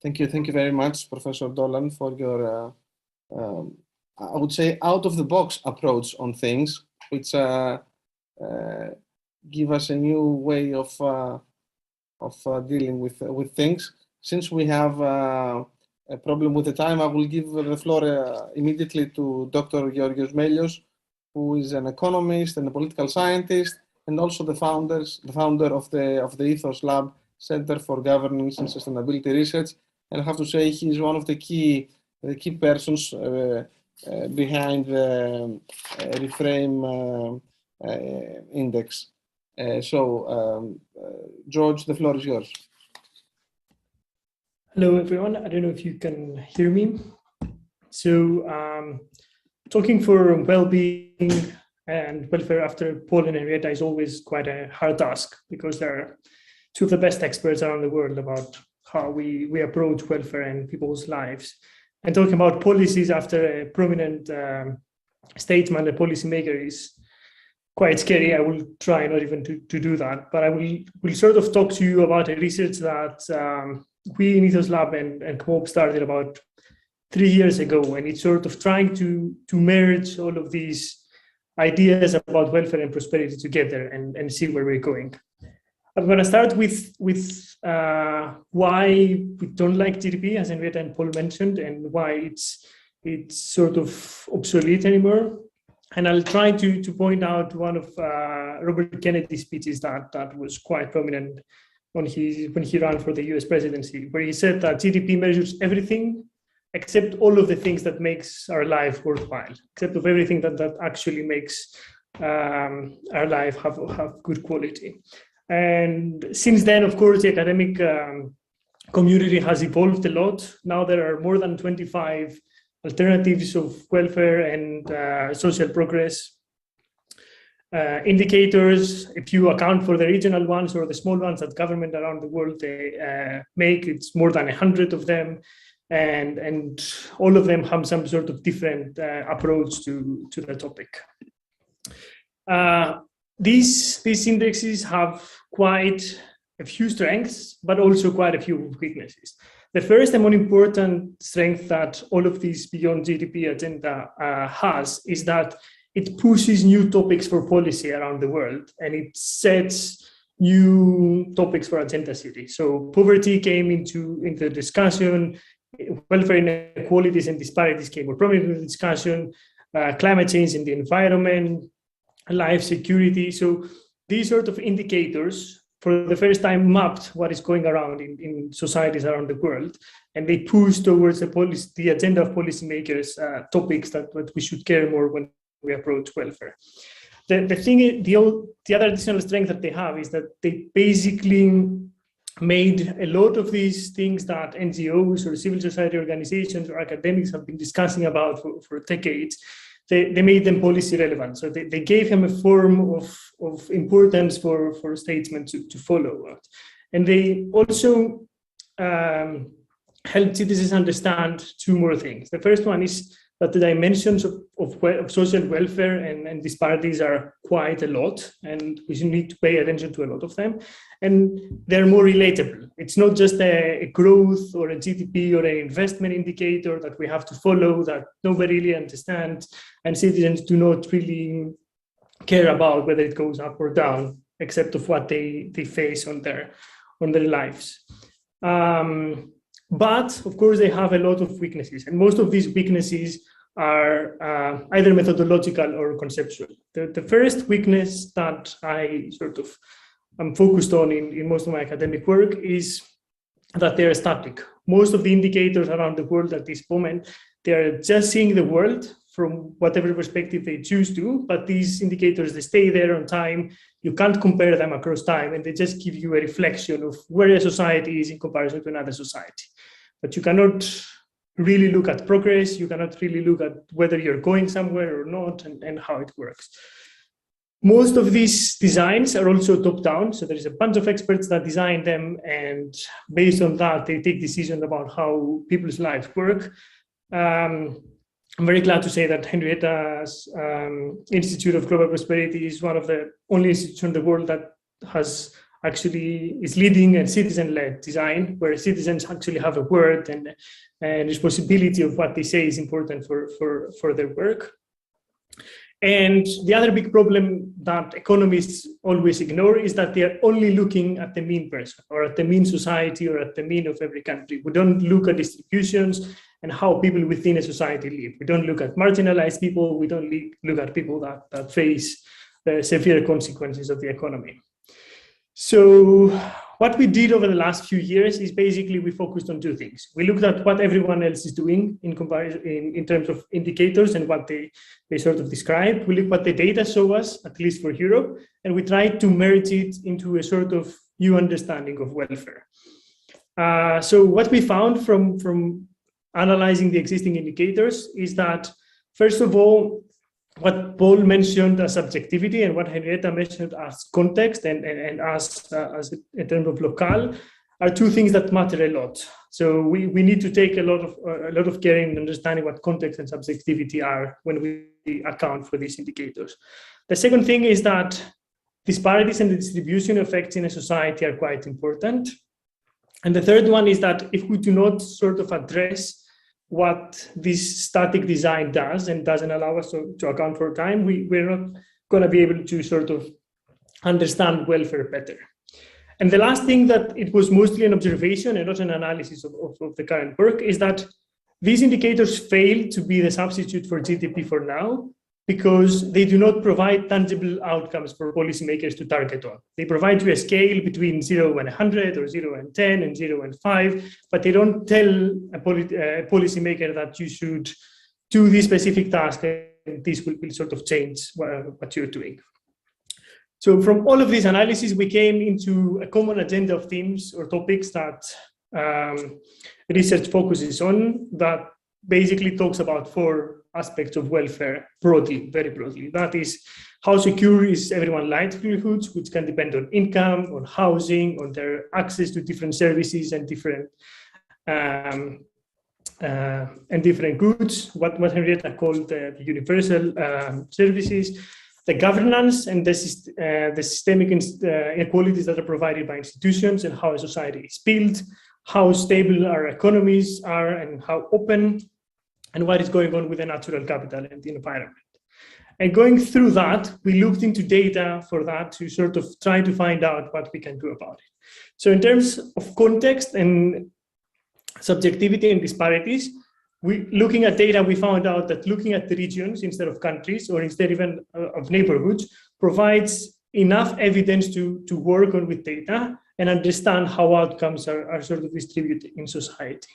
Thank you very much, Professor Dolan, for your, I would say, out-of-the-box approach on things, which give us a new way of dealing with things. Since we have a problem with the time, I will give the floor immediately to Dr. Georgios Melios, who is an economist and a political scientist, and also the founder of the Ethos Lab Center for Governance and Sustainability Research. And I have to say he's one of the key persons behind the Reframe index. George, the floor is yours. Hello, everyone. I don't know if you can hear me. So talking for well-being and welfare after Paul and Henrietta is always quite a hard task, because they're two of the best experts around the world about how we approach welfare and people's lives. And talking about policies after a prominent statesman, a policymaker, is quite scary. I will try not even to do that, but I will sort of talk to you about a research that we in Ethos Lab and KMOP started about 3 years ago, and it's sort of trying to merge all of these ideas about welfare and prosperity together and see where we're going. I'm going to start with why we don't like GDP, as Henrietta and Paul mentioned, and why it's sort of obsolete anymore. And I'll try to point out one of Robert Kennedy's speeches that was quite prominent when he ran for the US presidency, where he said that GDP measures everything except all of the things that makes our life worthwhile, except of everything that actually makes our life have good quality. And since then, of course, the academic community has evolved a lot. Now there are more than 25 alternatives of welfare and social progress indicators. If you account for the regional ones or the small ones that government around the world make, it's more than 100 of them. and all of them have some sort of different approach to the topic. These indexes have quite a few strengths, but also quite a few weaknesses. The first and more important strength that all of these Beyond GDP agenda has is that it pushes new topics for policy around the world, and it sets new topics for agenda cities. So poverty came into the discussion, welfare inequalities and disparities came more prominently in the discussion, climate change in the environment, life security. So these sort of indicators for the first time mapped what is going around in societies around the world, and they push towards the agenda of policymakers topics that we should care more when we approach welfare. The other additional strength that they have is that they basically made a lot of these things that NGOs or civil society organizations or academics have been discussing about for decades. They made them policy relevant. So they gave him a form of importance for statesmen to follow. And they also helped citizens understand two more things. The first one is that the dimensions of social welfare and disparities are quite a lot, and we need to pay attention to a lot of them. And they're more relatable. It's not just a growth or a GDP or an investment indicator that we have to follow that nobody really understands, and citizens do not really care about whether it goes up or down, except of what they face on their lives. But of course, they have a lot of weaknesses, and most of these weaknesses are either methodological or conceptual. The first weakness that I am focused on in most of my academic work is that they are static. Most of the indicators around the world at this moment, they are just seeing the world from whatever perspective they choose to, but these indicators, they stay there on time. You can't compare them across time, and they just give you a reflection of where a society is in comparison to another society. But you cannot really look at progress. You cannot really look at whether you're going somewhere or not, and how it works. Most of these designs are also top-down. So there is a bunch of experts that design them, and based on that, they take decisions about how people's lives work. I'm very glad to say that Henrietta's Institute of Global Prosperity is one of the only institutes in the world that is leading a citizen-led design, where citizens actually have a word and responsibility of what they say is important for their work. And the other big problem that economists always ignore is that they are only looking at the mean person, or at the mean society, or at the mean of every country. We don't look at distributions and how people within a society live. We don't look at marginalized people. We don't look at people that face the severe consequences of the economy. So what we did over the last few years is basically we focused on two things. We looked at what everyone else is doing in comparison in terms of indicators and what they sort of describe. We looked what the data show us, at least for Europe, and we tried to merge it into a sort of new understanding of welfare. So what we found from analyzing the existing indicators is that, first of all, what Paul mentioned as subjectivity and what Henrietta mentioned as context and as in terms of locale are two things that matter a lot. So we need to take a lot of care in understanding what context and subjectivity are when we account for these indicators. The second thing is that disparities and the distribution effects in a society are quite important. And the third one is that if we do not sort of address what this static design does and doesn't allow us to account for time, we're not going to be able to sort of understand welfare better. And the last thing that it was mostly an observation and not an analysis of the current work is that these indicators fail to be the substitute for GDP for now, because they do not provide tangible outcomes for policymakers to target on. They provide you a scale between 0 and 100 or 0 and 10 and 0 and 5, but they don't tell a policymaker that you should do this specific task and this will sort of change what you're doing. So from all of these analyses, we came into a common agenda of themes or topics that research focuses on, that basically talks about 4 aspects of welfare broadly, very broadly. That is, how secure is everyone's livelihoods, which can depend on income, on housing, on their access to different services and different and different goods, what Henrietta called the universal services, the governance and the systemic inequalities that are provided by institutions, and how a society is built, how stable our economies are and how open, and what is going on with the natural capital and the environment. And going through that, we looked into data for that to sort of try to find out what we can do about it. So in terms of context and subjectivity and disparities, looking at data, we found out that looking at the regions instead of countries, or instead even of neighborhoods, provides enough evidence to work on with data and understand how outcomes are sort of distributed in society.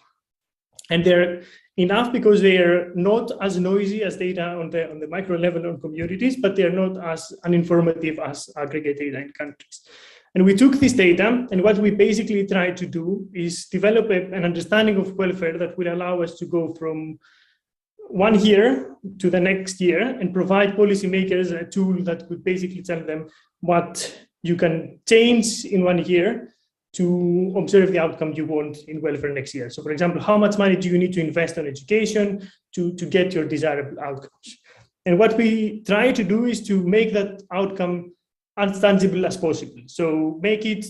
And they're enough because they are not as noisy as data on the micro level on communities, but they are not as uninformative as aggregate data in countries. And we took this data, and what we basically tried to do is develop an understanding of welfare that will allow us to go from 1 year to the next year and provide policymakers a tool that would basically tell them what you can change in 1 year to observe the outcome you want in welfare next year. So for example, how much money do you need to invest on education to get your desirable outcomes? And what we try to do is to make that outcome as tangible as possible. So make it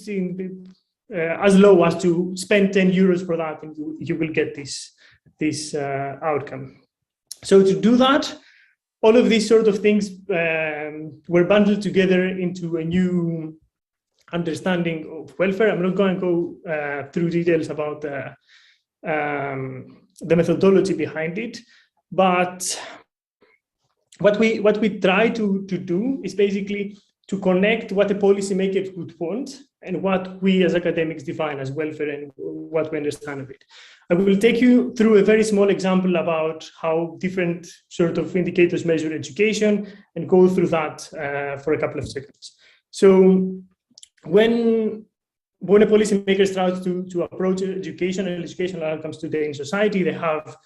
as low as to spend 10 euros for that, and you will get this outcome. So to do that, all of these sort of things were bundled together into a new understanding of welfare. I'm not going to go through details about the methodology behind it, but what we try to do is basically to connect what a policymaker would want and what we as academics define as welfare and what we understand of it. I will take you through a very small example about how different sort of indicators measure education and go through that for a couple of seconds. So when a policymaker tries to approach education and educational outcomes today in society, they have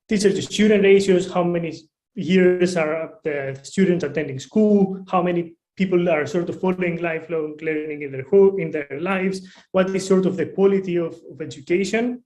teacher to student ratios, how many years are the students attending school, how many people are sort of following lifelong learning in their lives, what is sort of the quality of education.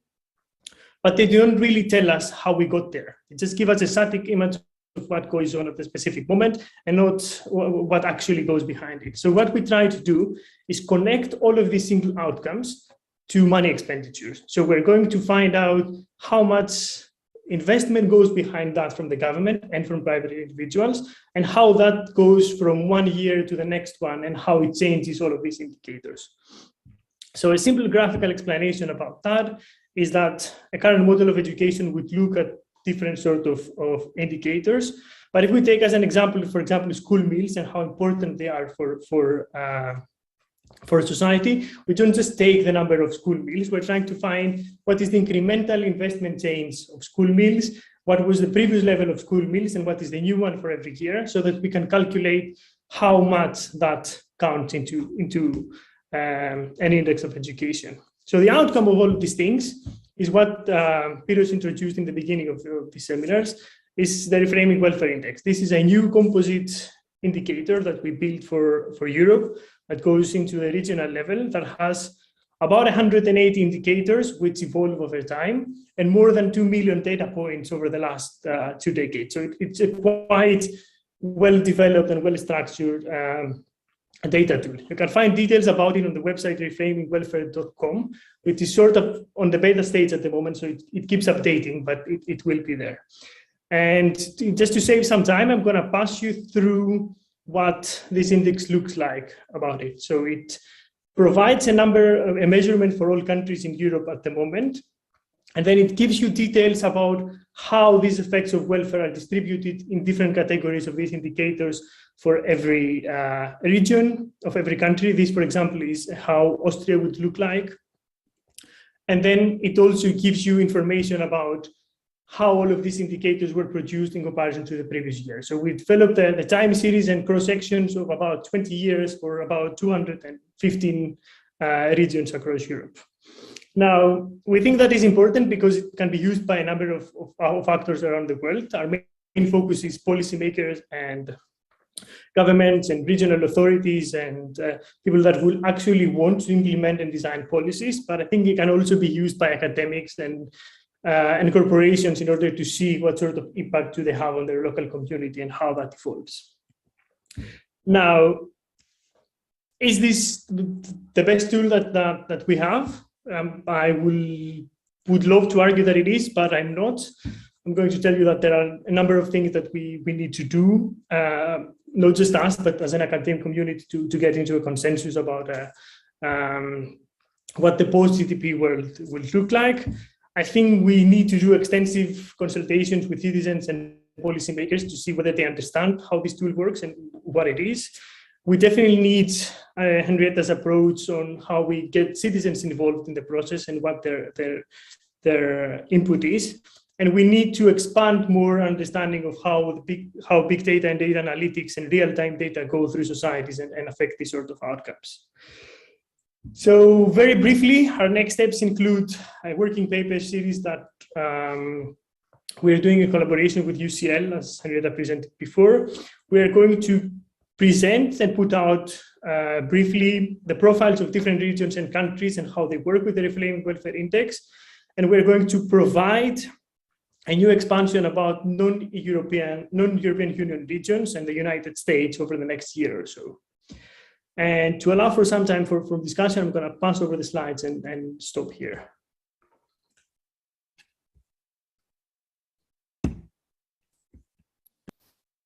But they don't really tell us how we got there. They just give us a static image of what goes on at the specific moment and not what actually goes behind it. So what we try to do is connect all of these single outcomes to money expenditures. So we're going to find out how much investment goes behind that from the government and from private individuals, and how that goes from 1 year to the next one, and how it changes all of these indicators. So a simple graphical explanation about that is that a current model of education would look at different sort of indicators. But if we take as an example, for example, school meals and how important they are for society, we don't just take the number of school meals. We're trying to find what is the incremental investment change of school meals, what was the previous level of school meals, and what is the new one for every year, so that we can calculate how much that counts into an index of education. So the outcome of all of these things is what Piros introduced in the beginning of these seminars, is the Reframing Welfare Index. This is a new composite indicator that we built for Europe that goes into the regional level, that has about 180 indicators which evolve over time, and more than 2 million data points over the last 2 decades. So it's a quite well-developed and well-structured data tool. You can find details about it on the website reframingwelfare.com, which is sort of on the beta stage at the moment, so it keeps updating, but it will be there. And just to save some time, I'm going to pass you through what this index looks like about it. So it provides a measurement for all countries in Europe at the moment. And then it gives you details about how these effects of welfare are distributed in different categories of these indicators for every region of every country. This, for example, is how Austria would look like. And then it also gives you information about how all of these indicators were produced in comparison to the previous year. So we developed the time series and cross-sections of about 20 years for about 215 regions across Europe. Now, we think that is important because it can be used by a number of actors around the world. Our main focus is policymakers and governments and regional authorities and people that will actually want to implement and design policies. But I think it can also be used by academics and and corporations in order to see what sort of impact do they have on their local community and how that evolves. Now, is this the best tool that we have? I would love to argue that it is, but I'm not. I'm going to tell you that there are a number of things that we need to do, not just us, but as an academic community to get into a consensus about what the post-GDP world will look like. I think we need to do extensive consultations with citizens and policymakers to see whether they understand how this tool works and what it is. We definitely need Henrietta's approach on how we get citizens involved in the process and what their input is. And we need to expand more understanding of how big data and data analytics and real-time data go through societies and affect these sort of outcomes. So very briefly, our next steps include a working paper series that we're doing in collaboration with UCL, as Henrietta presented before. We are going to present and put out briefly the profiles of different regions and countries and how they work with the Reframing Welfare Index. And we're going to provide a new expansion about non-European Union regions and the United States over the next year or so. And to allow for some time for discussion, I'm going to pass over the slides and stop here.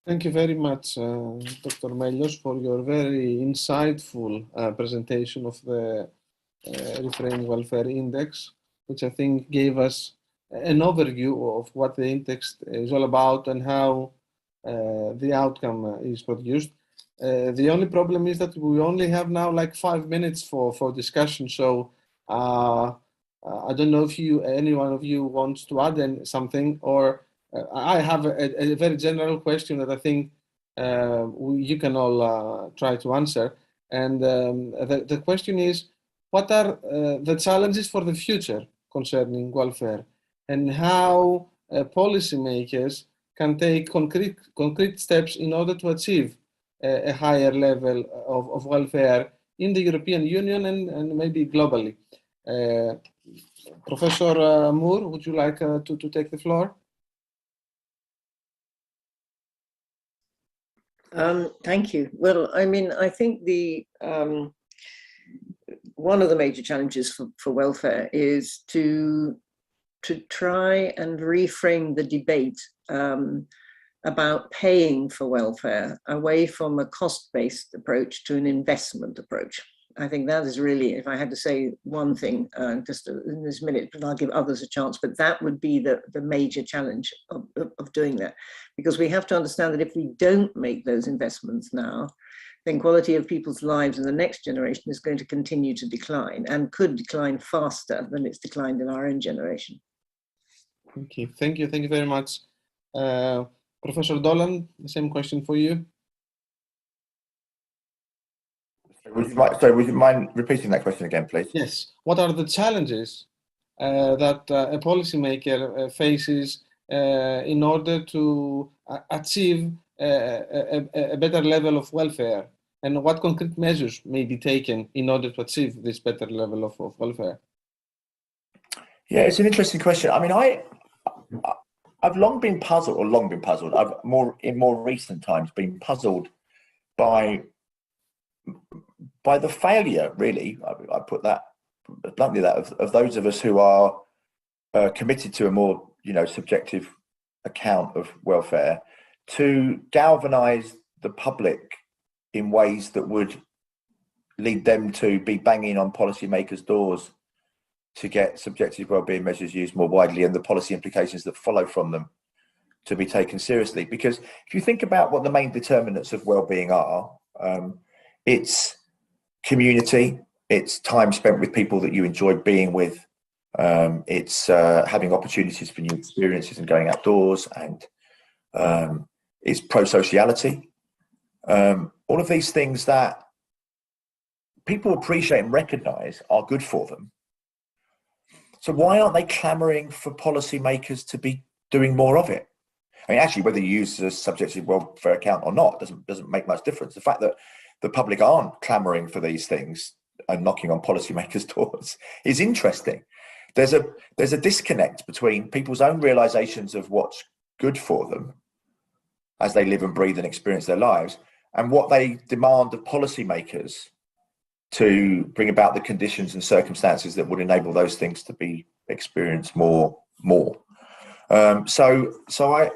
Thank you very much, Dr. Melios, for your very insightful presentation of the Reframing Welfare Index, which I think gave us an overview of what the index is all about and how the outcome is produced. The only problem is that we only have now like 5 minutes for discussion. So I don't know if any one of you wants to add something, or I have a very general question that I think you can all try to answer. And the question is, what are the challenges for the future concerning welfare, and how policymakers can take concrete steps in order to achieve a higher level of welfare in the European Union and maybe globally. Professor Moore, would you like to take the floor? Thank you. Well, I mean, I think one of the major challenges for welfare is to try and reframe the debate about paying for welfare away from a cost-based approach to an investment approach. I think that is really, if I had to say one thing just in this minute, but I'll give others a chance, but that would be the major challenge of doing that. Because we have to understand that if we don't make those investments now, then quality of people's lives in the next generation is going to continue to decline and could decline faster than it's declined in our own generation. Okay, thank you very much. Professor Dolan, the same question for you. Would you mind repeating that question again, please? Yes. What are the challenges that a policymaker faces in order to achieve a better level of welfare? And what concrete measures may be taken in order to achieve this better level of welfare? Yeah, it's an interesting question. I mean, I've long been puzzled. I've in more recent times been puzzled by the failure, really, I put that bluntly, of those of us who are committed to a more, subjective account of welfare, to galvanize the public in ways that would lead them to be banging on policymakers' doors to get subjective wellbeing measures used more widely and the policy implications that follow from them to be taken seriously. Because if you think about what the main determinants of wellbeing are, it's community, it's time spent with people that you enjoy being with, it's having opportunities for new experiences and going outdoors, and it's pro-sociality. All of these things that people appreciate and recognize are good for them. So why aren't they clamoring for policymakers to be doing more of it? I mean, actually, whether you use the subjective welfare account or not doesn't make much difference. The fact that the public aren't clamoring for these things and knocking on policymakers' doors is interesting. there's a disconnect between people's own realizations of what's good for them as they live and breathe and experience their lives, and what they demand of policymakers to bring about the conditions and circumstances that would enable those things to be experienced more. So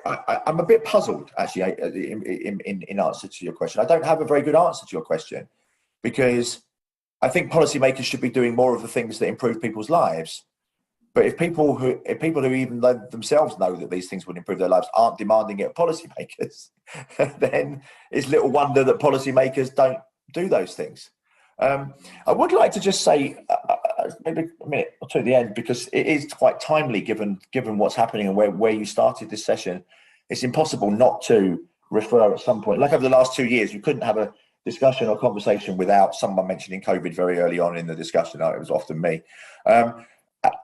I'm a bit puzzled, actually, in answer to your question. I don't have a very good answer to your question, because I think policymakers should be doing more of the things that improve people's lives. But if people who even themselves know that these things would improve their lives aren't demanding it of policymakers, then it's little wonder that policymakers don't do those things. I would like to just say maybe a minute or two at the end, because it is quite timely given what's happening and where you started this session. It's impossible not to refer at some point, like over the last 2 years, you couldn't have a discussion or conversation without someone mentioning COVID very early on in the discussion. It was often me.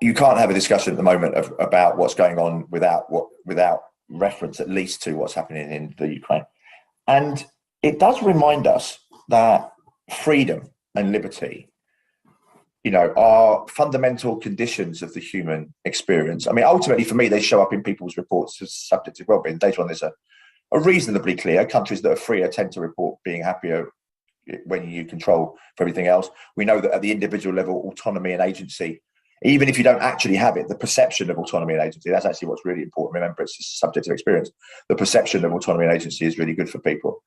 You can't have a discussion at the moment about what's going on without reference, at least, to what's happening in the Ukraine. And it does remind us that freedom and liberty, are fundamental conditions of the human experience. I mean, ultimately, for me, they show up in people's reports as subjective well-being. Data on this are reasonably clear. Countries that are freer tend to report being happier when you control for everything else. We know that at the individual level, autonomy and agency, even if you don't actually have it, the perception of autonomy and agency, that's actually what's really important. Remember, it's a subjective experience. The perception of autonomy and agency is really good for people.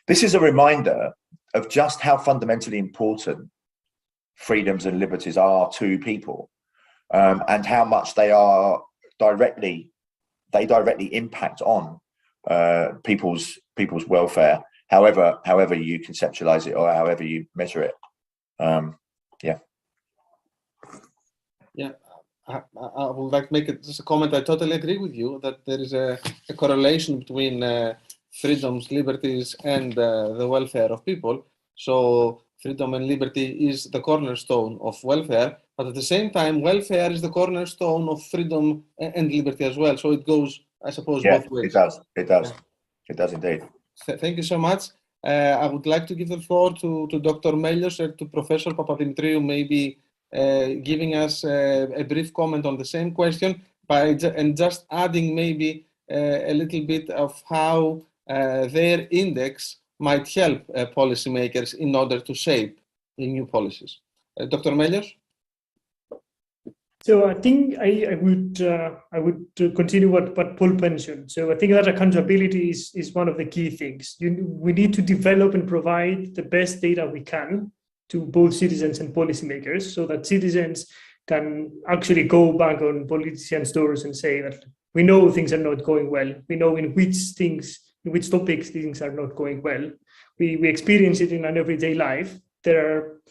This is a reminder of just how fundamentally important freedoms and liberties are to people, and how much they directly impact on people's welfare, however you conceptualize it or however you measure it. Yeah, I would like to make just a comment. I totally agree with you that there is a correlation between freedoms, liberties, and the welfare of people. So freedom and liberty is the cornerstone of welfare, but at the same time, welfare is the cornerstone of freedom and liberty as well. So it goes, I suppose, both ways. It does indeed. Thank you so much. I would like to give the floor to Dr. Melios and to Professor Papadimitriou, maybe giving us a brief comment on the same question, and just adding maybe a little bit of how their index might help policymakers in order to shape the new policies. Dr. Melios? So I think I would continue what Paul mentioned. So I think that accountability is one of the key things. We need to develop and provide the best data we can to both citizens and policymakers, so that citizens can actually go back on politicians' doors and say that we know things are not going well. We know in which topics things are not going well. We experience it in an everyday life. There are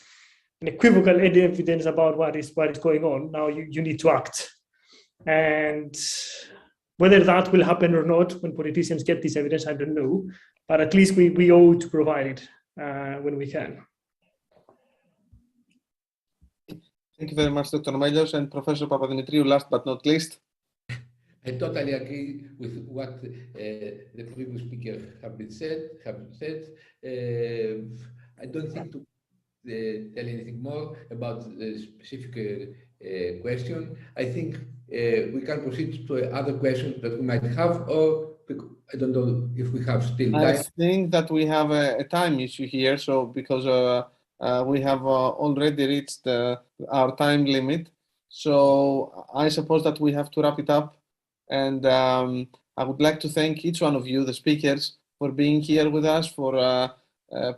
unequivocal evidence about what is going on. Now you need to act. And whether that will happen or not when politicians get this evidence, I don't know. But at least we owe to provide it when we can. Thank you very much, Dr. Melios, and Professor Papadimitriou, last but not least. I totally agree with what the previous speaker have said. I don't think to tell anything more about the specific question. I think we can proceed to other questions that we might have, or I don't know if we have still time. I think that we have a time issue here, so because we have already reached our time limit, so I suppose that we have to wrap it up. And I would like to thank each one of you, the speakers, for being here with us, for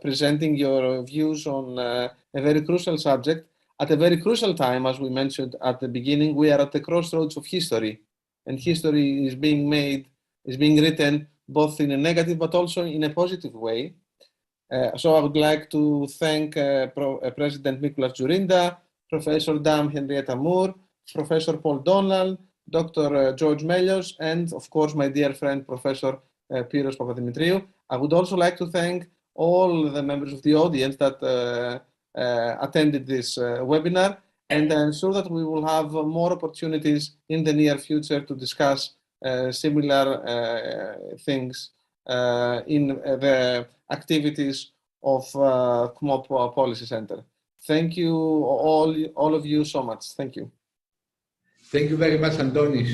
presenting your views on a very crucial subject at a very crucial time. As we mentioned at the beginning, we are at the crossroads of history, and history is being written both in a negative but also in a positive way. So I would like to thank President Mikulas Dzurinda, Professor Dame Henrietta Moore, Professor Paul Donald, Dr. George Melios, and of course my dear friend Professor Pyros Papadimitriou. I would also like to thank all the members of the audience that attended this webinar, and I'm sure that we will have more opportunities in the near future to discuss similar things in the activities of KMOP Policy Center. Thank you all of you so much. Thank you. Thank you very much, Antonis.